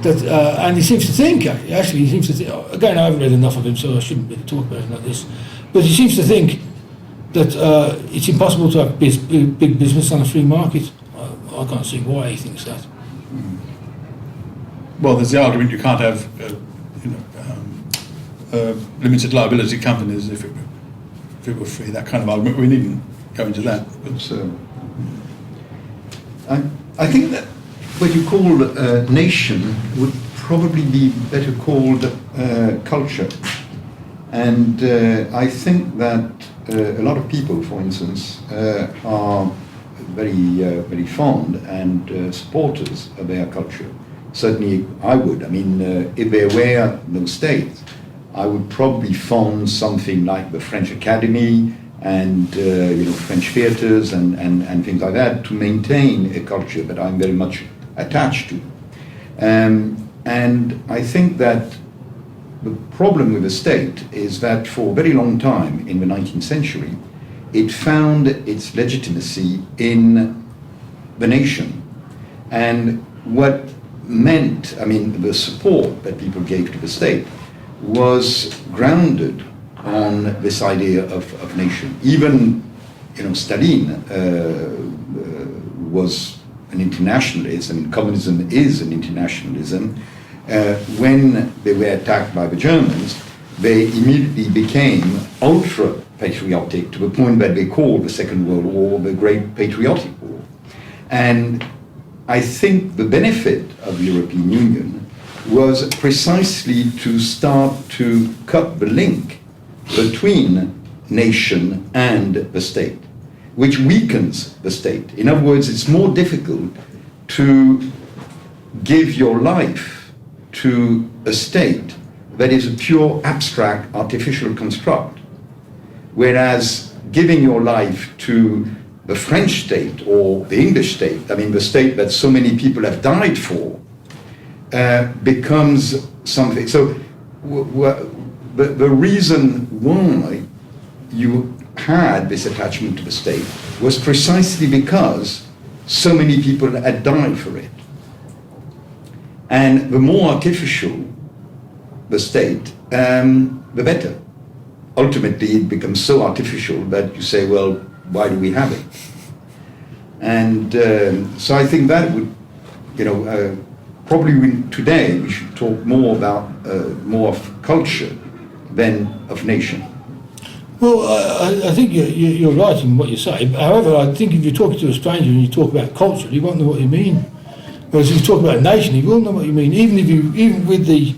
that, and he seems to think, actually, he seems to think, again, I haven't read enough of him, so I shouldn't really talk about him like this, but he seems to think that it's impossible to have big business on a free market. I can't see why he thinks that. Well, there's the argument you can't have, limited liability companies if it were free. That kind of argument. We needn't go into that. But I think that what you call nation would probably be better called culture, and I think that a lot of people, for instance, are very fond and supporters of their culture. Certainly I would. I mean, if there were no state, I would probably fund something like the French Academy and French theatres and things like that to maintain a culture that I'm very much attached to. And I think that the problem with the state is that for a very long time in the 19th century, it found its legitimacy in the nation. And what meant, the support that people gave to the state was grounded on this idea of nation. Even, Stalin was an internationalist. I mean, communism is an internationalism. When they were attacked by the Germans, they immediately became ultra-patriotic to the point that they called the Second World War the Great Patriotic War. And I think the benefit of the European Union was precisely to start to cut the link between nation and the state, which weakens the state. In other words, it's more difficult to give your life to a state that is a pure abstract artificial construct, whereas giving your life to the French state or the English state, I mean the state that so many people have died for, becomes something. So the reason why you had this attachment to the state was precisely because so many people had died for it. And the more artificial the state, the better. Ultimately, it becomes so artificial that you say, well, why do we have it? And so I think that would, probably today we should talk more about more of culture than of nation. Well, I think you're right in what you say. However, I think if you're talking to a stranger and you talk about culture, he won't know what you mean. Whereas if you talk about nation, he will know what you mean. Even with the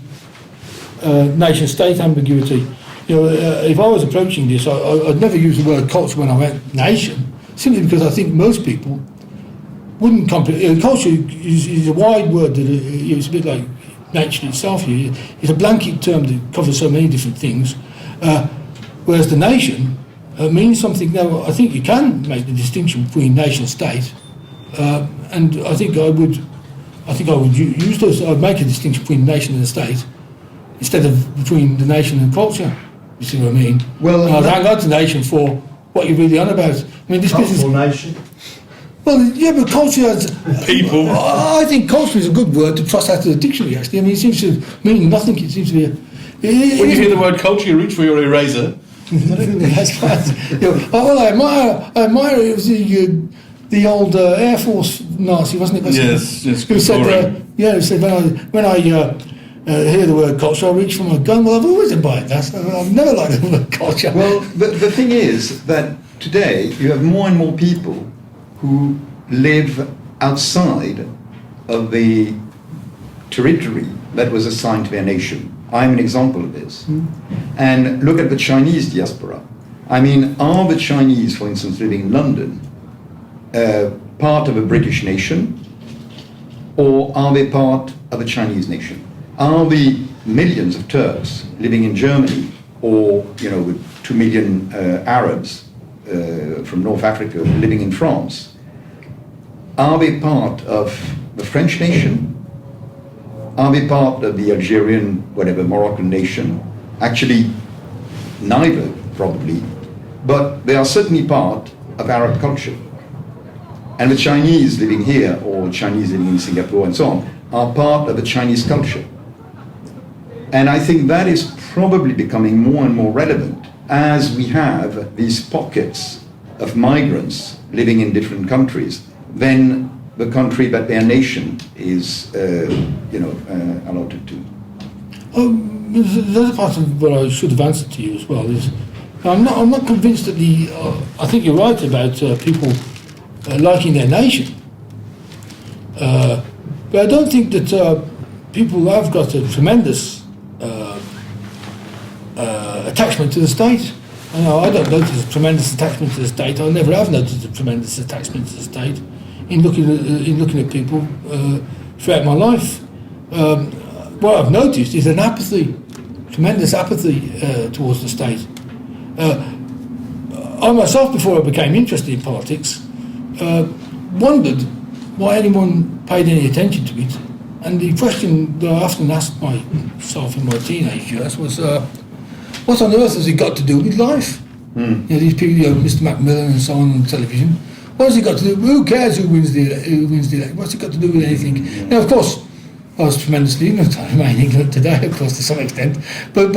nation-state ambiguity, if I was approaching this, I'd never use the word culture when I went nation, simply because I think most people wouldn't comprehend. Culture is a wide word that it's a bit like nature itself. It's a blanket term that covers so many different things. Whereas the nation means something. Now, I think you can make the distinction between nation-state, and I think I would use those. I'd make a distinction between nation and the state instead of between the nation and culture. You see what I mean? Well, and I'd hang on to nation for what you're really on about. I mean, this business. Nation. Well, yeah, but culture has People. I think culture is a good word to toss out of the dictionary. Actually, I mean, it seems to mean nothing. It seems to be. When you hear the word culture, you reach for your eraser. That's right. Well, I admire it was the old Air Force Nazi, wasn't it? Yes, Who said, who said when I hear the word culture, I reach for my gun. Well, I've always admired that. I've never liked the word culture. Well, the thing is that today you have more and more people who live outside of the territory that was assigned to their nation. I'm an example of this. And look at the Chinese diaspora. I mean, are the Chinese, for instance, living in London, part of a British nation, or are they part of a Chinese nation? Are the millions of Turks living in Germany, or with 2 million Arabs from North Africa living in France, are they part of the French nation? Are they part of the Algerian, Moroccan nation? Actually, neither, probably. But they are certainly part of Arab culture. And the Chinese living here, or Chinese living in Singapore and so on, are part of the Chinese culture. And I think that is probably becoming more and more relevant as we have these pockets of migrants living in different countries. Then the country that their nation is, allotted to. The other part of what I should have answered to you as well is, I'm not convinced that I think you're right about people liking their nation, but I don't think that people have got a tremendous attachment to the state. I don't notice a tremendous attachment to the state. I never have noticed a tremendous attachment to the state in looking at people throughout my life. What I've noticed is an apathy, tremendous apathy towards the state. I myself, before I became interested in politics, wondered why anyone paid any attention to it. And the question that I often asked myself in my teenage years was, what on earth has it got to do with life? These people, Mr. Macmillan and so on television. What has it got to do? Who cares who wins the election? What's it got to do with anything? Now, of course, I was tremendously ignorant. I remain ignorant today, of course, to some extent. But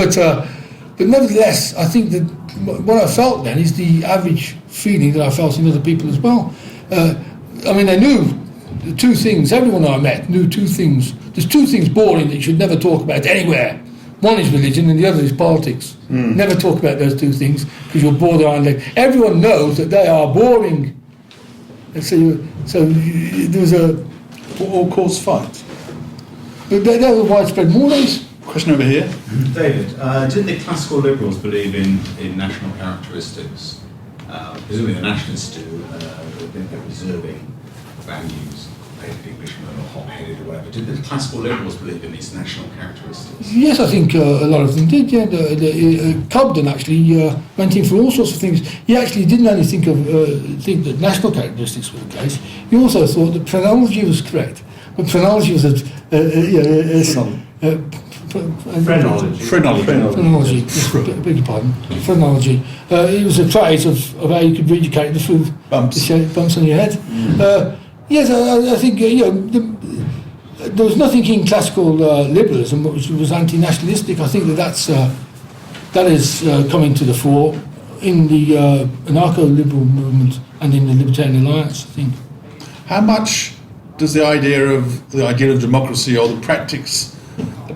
nevertheless, I think that what I felt then is the average feeling that I felt in other people as well. I mean, they knew the two things. Everyone I met knew two things. There's two things boring that you should never talk about anywhere. One is religion and the other is politics. Never talk about those two things because you're borderline. Everyone knows that they are boring. And so there was a... All cause fights. But there were widespread mores. Question over here. David, did the classical liberals believe in national characteristics? Presumably the nationalists do. They think they're preserving values, maybe Englishmen or hot-headed or whatever. Did the classical liberals believe in these national characteristics? Yes, I think a lot of them did. Yeah, Cobden actually went in for all sorts of things. He actually didn't only think that national characteristics were the case. He also thought that phrenology was correct. But phrenology was Phrenology. Beg your pardon. Phrenology. It was a trait of how you could read your character through bumps on your head. Yes, I think there was nothing in classical liberalism which was anti-nationalistic. I think that is coming to the fore in the anarcho-liberal movement and in the Libertarian Alliance, I think. How much does the idea of democracy or the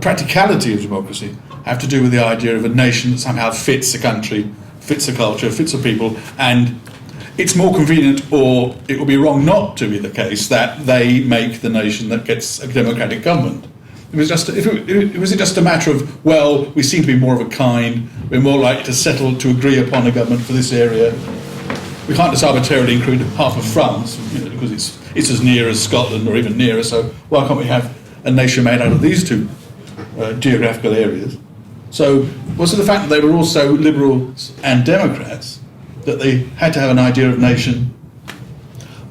practicality of democracy have to do with the idea of a nation that somehow fits a country, fits a culture, fits a people, and it's more convenient, or it would be wrong not to be the case, that they make the nation that gets a democratic government? Was it just a matter of, well, we seem to be more of a kind, we're more likely to settle to agree upon a government for this area. We can't just arbitrarily include half of France, because it's as near as Scotland or even nearer, so why can't we have a nation made out of these two geographical areas? So was it the fact that they were also liberals and Democrats that they had to have an idea of nation?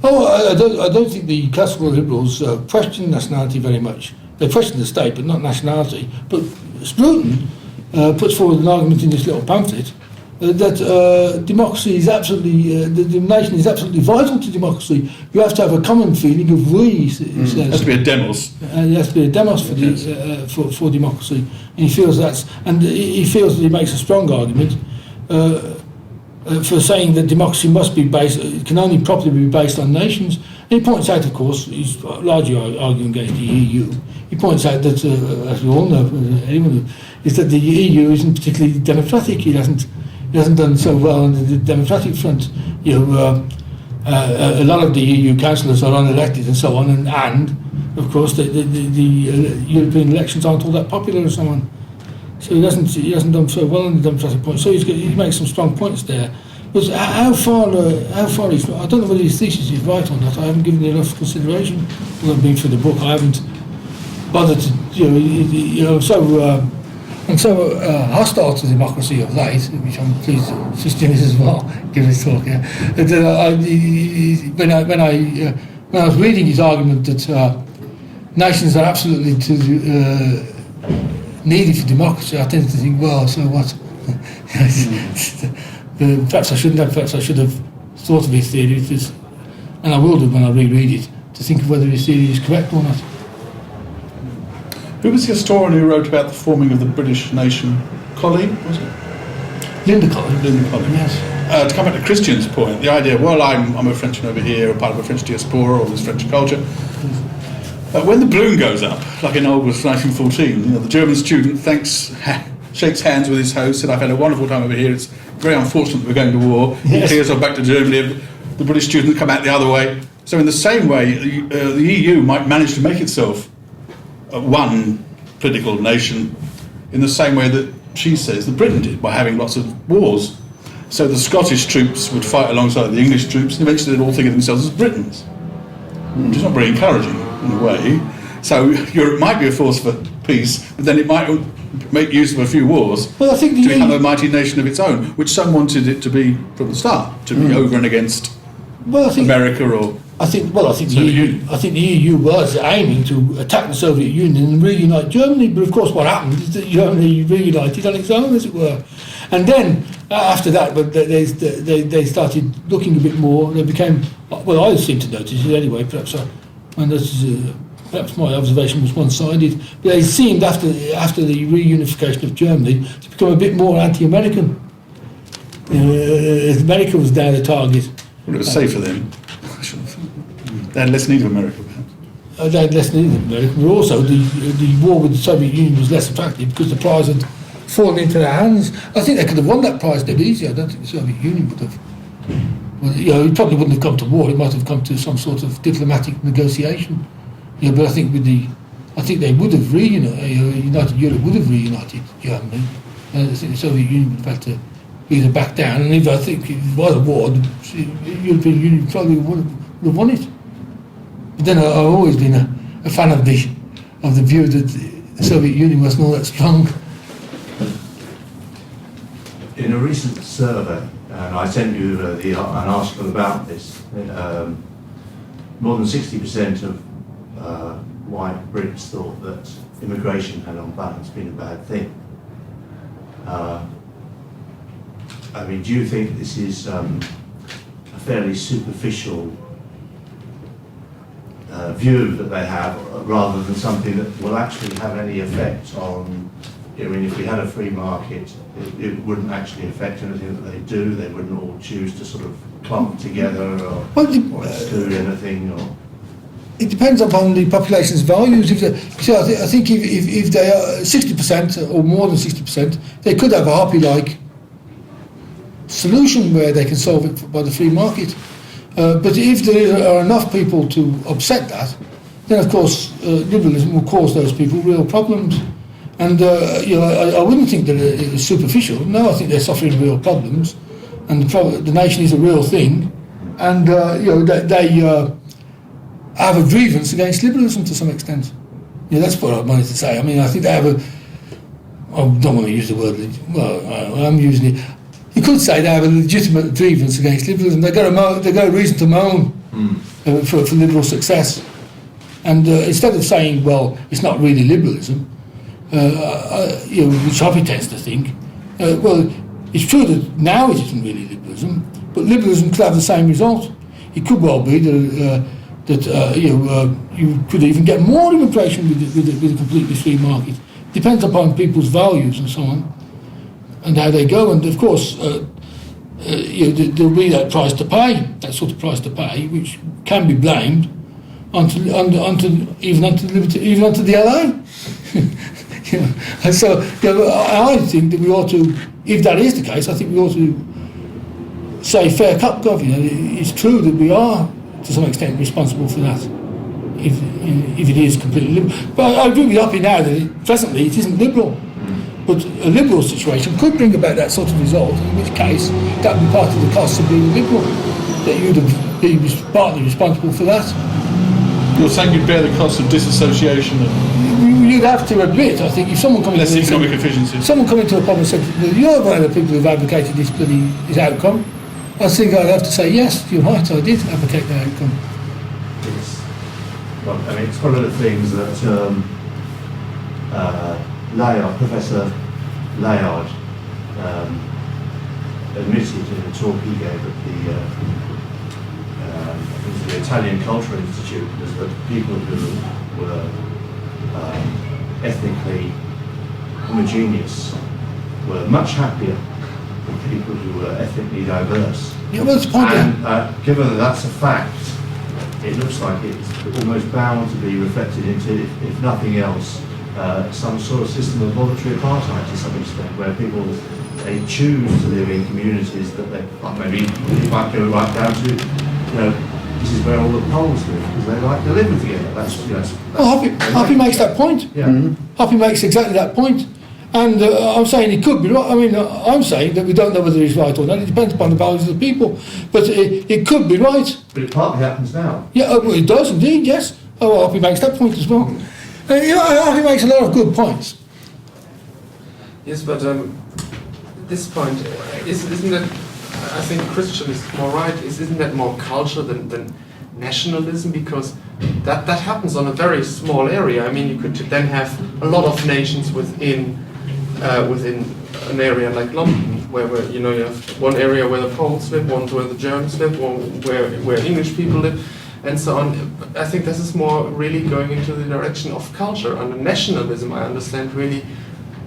I don't think the classical liberals question nationality very much. They question the state, but not nationality. But Scruton puts forward an argument in this little pamphlet that democracy is absolutely, the nation is absolutely vital to democracy. You have to have a common feeling of we, he says. It has to be a demos. It has to be a demos for democracy. And he feels that he makes a strong argument for saying that democracy must be based, it can only properly be based on nations. And he points out, of course, he's largely arguing against the EU. He points out that, as we all know, is that the EU isn't particularly democratic. He hasn't done so well on the democratic front. A lot of the EU councillors are unelected and so on, and of course the European elections aren't all that popular and so on. So he hasn't done so well on the democratic point. So he makes some strong points there. But how far he's, I don't know whether his thesis is right or not. I haven't given it enough consideration. Well, I've been for the book. I haven't bothered to, so hostile to democracy of late, which I'm pleased Christian is as well, given his talk. Yeah. When I was reading his argument that nations are absolutely needed for democracy, I tended to think, well, so what? Perhaps I shouldn't have. Perhaps I should have thought of his theory, and I will do when I reread it, to think of whether his theory is correct or not. Who was the historian who wrote about the forming of the British nation? Colleen, was it? Linda Colleen. Yes. To come back to Christian's point, the idea, well, I'm a Frenchman over here, a part of a French diaspora, or this French culture. When the balloon goes up, like in August 1914, the German student shakes hands with his host, said, I've had a wonderful time over here, it's very unfortunate that we're going to war. Yes. He clears off back to Germany, the British students come out the other way. So in the same way, the EU might manage to make itself one political nation in the same way that she says that Britain did, by having lots of wars. So the Scottish troops would fight alongside the English troops, and eventually they'd all think of themselves as Britons, which is not very encouraging in a way. So Europe might be a force for peace, but then it might make use of a few wars to become a mighty nation of its own, which some wanted it to be from the start, to be over and against America or... I think the EU was aiming to attack the Soviet Union and reunite Germany, but of course what happened is that Germany reunited on its own, as it were. And then after that, they started looking a bit more. They became, well, I seem to notice it anyway. Perhaps I notice perhaps my observation was one-sided, but they seemed after the reunification of Germany to become a bit more anti-American. America was now the target. Well, it was safer then. They had less need of America, perhaps. They had less need of America, but also the war with the Soviet Union was less attractive because the prize had fallen into their hands. I think they could have won that prize dead easy. I don't think the Soviet Union would have. Well, it probably wouldn't have come to war. It might have come to some sort of diplomatic negotiation. But I think they would have United Europe would have reunited Germany. I think the Soviet Union would have had to either back down, and if I think it was a war, the European Union probably would have won it. But then I've always been a fan of the view that the Soviet Union wasn't all that strong. In a recent survey, and I sent you an article about this, more than 60% of white Brits thought that immigration had on balance been a bad thing. Do you think this is a fairly superficial view that they have, rather than something that will actually have any effect on, if we had a free market, it wouldn't actually affect anything that they do, they wouldn't all choose to sort of clump together or exclude anything? It depends upon the population's values. I think if they are 60% or more than 60%, they could have a Hoppe-like solution where they can solve it by the free market. But if there are enough people to upset that, then of course liberalism will cause those people real problems. And I wouldn't think that it was superficial. No, I think they're suffering real problems, and the nation is a real thing, and they have a grievance against liberalism to some extent. That's what I wanted to say. I think they have I don't want to use the word. I'm using it. You could say they have a legitimate grievance against liberalism. They've got a reason to moan for liberal success. And instead of saying, well, it's not really liberalism, which Hoppe tends to think, well, it's true that now it isn't really liberalism, but liberalism could have the same result. It could well be that you could even get more immigration with a completely free market. Depends upon people's values and so on, and how they go. And of course, there'll be that price to pay, that sort of price to pay, which can be blamed onto the LA. And so I think that we ought to, if that is the case, I think we ought to say fair cut gov. It's true that we are to some extent responsible for that, if it is completely liberal. But I agree with Hoppe now that presently it isn't liberal. But a liberal situation could bring about that sort of result, in which case that would be part of the cost of being liberal, that you'd be partly responsible for that. You're saying you'd bear the cost of disassociation? You'd have to admit, I think, if someone coming less economic efficiency. Someone coming to a pub and said, well, you're one of the people who've advocated this outcome, I think I'd have to say, yes, you're right, I did advocate the outcome. It's one of the things that Professor Layard admitted in a talk he gave at the Italian Cultural Institute, was that people who were ethnically homogeneous were much happier than people who were ethnically diverse. Yeah, well, that's the point. And given that that's a fact, it looks like it's almost bound to be reflected into, if nothing else, some sort of system of voluntary apartheid to some extent, where people, they choose to live in communities that they, maybe you might go right down to, this is where all the Poles live, because they like to live together. That's Hoppe makes that point. Yeah. Mm-hmm. Hoppe makes exactly that point. And I'm saying it could be right. I'm saying that we don't know whether it's right or not. It depends upon the values of the people. But it could be right. But it partly happens now. Yeah, well, it does indeed, yes. Hoppe makes that point as well. Hoppe makes a lot of good points. Yes, but this point, isn't that, I think Christian is more right, isn't that more culture than nationalism? Because that happens on a very small area. You could then have a lot of nations within an area like London, where you have one area where the Poles live, one where the Germans live, one where English people live, and so on. I think this is more really going into the direction of culture. Under nationalism, I understand really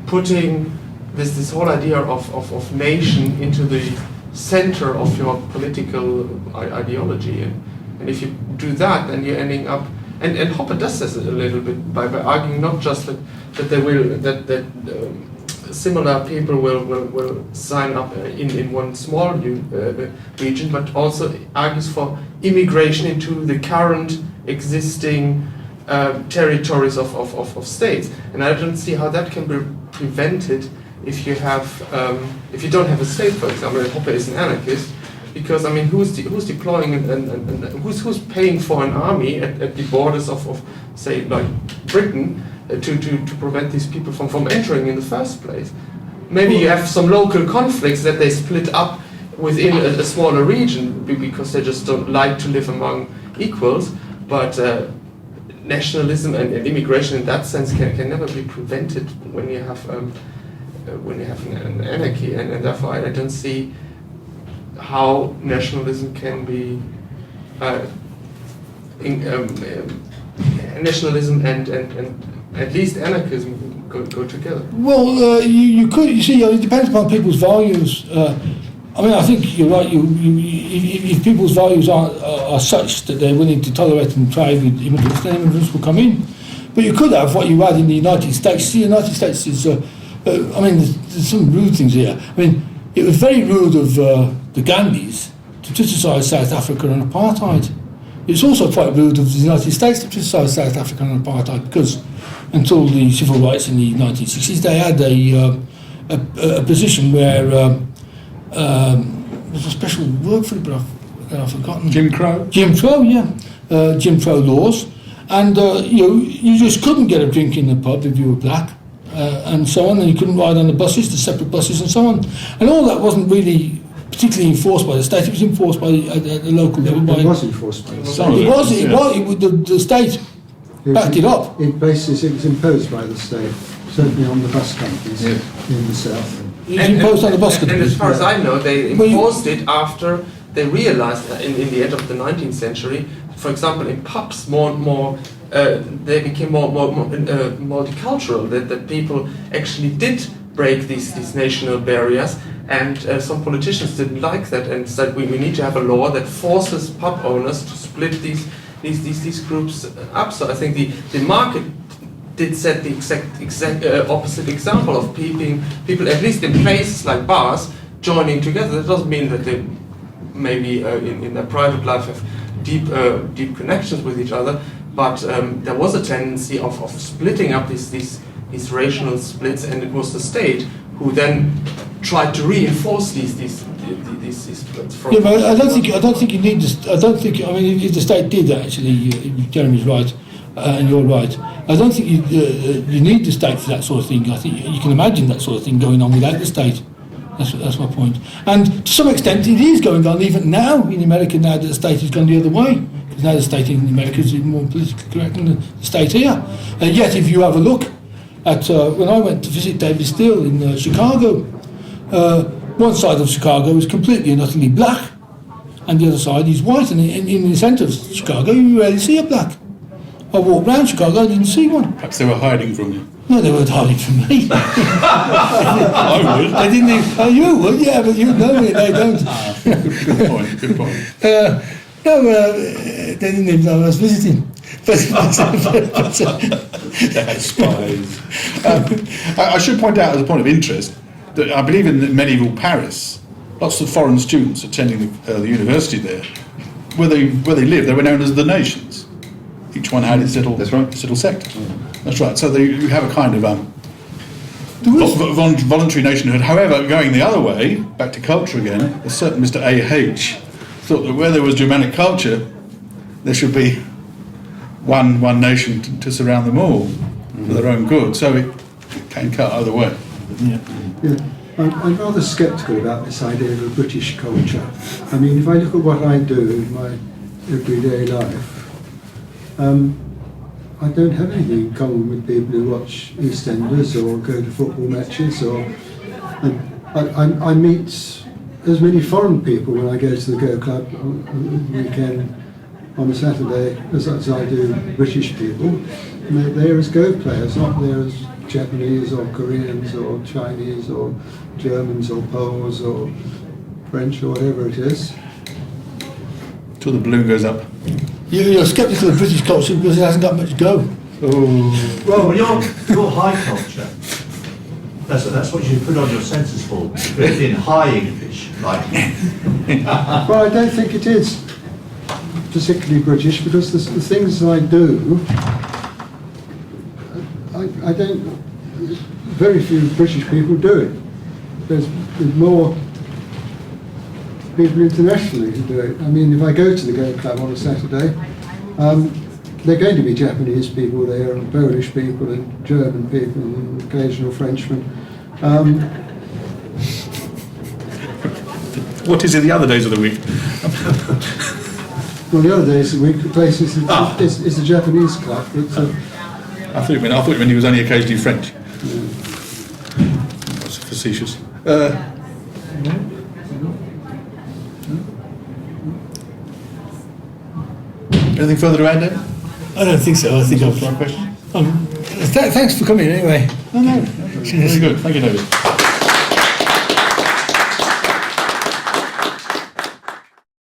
putting this whole idea of nation into the center of your political ideology. And if you do that, then you're ending up, and Hoppe does this a little bit by arguing not just that similar people will sign up in one small region, but also argues for immigration into the current existing territories of states. And I don't see how that can be prevented if you have if you don't have a state, for example. And Hoppe is an anarchist, because I mean, who's deploying and who's paying for an army at the borders of say like Britain to prevent these people from entering in the first place? Maybe you have some local conflicts that they split up within a smaller region because they just don't like to live among equals, but nationalism and immigration in that sense can never be prevented when you have an anarchy, and therefore I don't see how nationalism can be nationalism and at least anarchism go together. Well, you could. You see, it depends upon people's values. I mean, I think you're right. If people's values are such that they're willing to tolerate and trade with immigrants, then immigrants will come in. But you could have what you had in the United States. The United States is. I mean, there's some rude things here. I mean, it was very rude of the Gandhis to criticise South Africa and apartheid. It's also quite rude of the United States to criticise South Africa and apartheid, because until the civil rights in the 1960s, they had a position where there's a special word for it, but I've forgotten. Jim Crow? Jim Crow, yeah. Jim Crow laws. And you just couldn't get a drink in the pub if you were black. And so on, and you couldn't ride on the buses, the separate buses and so on. And all that wasn't really particularly enforced by the state, it was enforced by the local level. It was enforced by the state. The state backed it up. In places it was imposed by the state, certainly on the bus companies in the south. It was imposed on the bus companies. And as far as I know, they imposed it after they realized that in the end of the 19th century, for example, in pubs, they became more multicultural, that people actually did break these national barriers, and some politicians didn't like that and said we need to have a law that forces pub owners to split these groups up. So I think the market did set the exact opposite example of people, at least in places like bars, joining together. That doesn't mean that they maybe in their private life have deep connections with each other, but there was a tendency of splitting up these racial splits, and it was the state who then tried to reinforce these splits. Yeah, but I don't think you need this. I mean, if the state did actually, Jeremy's right, and you're right. I don't think you need the state for that sort of thing. I think you can imagine that sort of thing going on without the state. That's my point. And to some extent, it is going on even now in America. Now that the state has gone the other way, because now the state in America is more politically correct than the state here. And yet, if you have a look at when I went to visit David Steele in Chicago, one side of Chicago is completely and utterly black, and the other side is white. And in the centre of Chicago, you rarely see a black. I walked around Chicago, I didn't see one. Perhaps they were hiding from you. No, they weren't hiding from me. I would. They didn't even, you would, yeah, but you know it, they don't. Good point. They didn't even know I was visiting. They had spies. I should point out as a point of interest that I believe in medieval Paris, lots of foreign students attending the university there, where they lived, they were known as the nations. Each one had its little sector. That's right. So you have a kind of voluntary nationhood. However, going the other way, back to culture again, a certain Mr. A.H. thought that where there was Germanic culture, there should be one nation to surround them all for their own good. So it can cut either way. Yeah. I'm rather sceptical about this idea of a British culture. I mean, if I look at what I do in my everyday life, I don't have anything in common with people who watch EastEnders or go to football matches, and I meet as many foreign people when I go to the Go Club on the weekend on a Saturday, as I do British people, and they're there as Go players, not there as Japanese or Koreans or Chinese or Germans or Poles or French or whatever it is. Till the balloon goes up. You're sceptical of British culture because it hasn't got much go. Oh. Well, your high culture, that's what you put on your census form, put it in high English, like. Well, I don't think it is particularly British because the things I do, I don't, very few British people do it. There's more people internationally who do it. I mean, if I go to the Go Club on a Saturday, there are going to be Japanese people there, and Polish people, and German people, and occasional Frenchmen. What is it the other days of the week? Well, the other days of the week, the place is a Japanese club. It's I thought you meant he was only occasionally French. That's facetious. Anything further to add, then? I don't think so. I think I've. One question? Thanks for coming anyway. No. Very good. Thank you, David.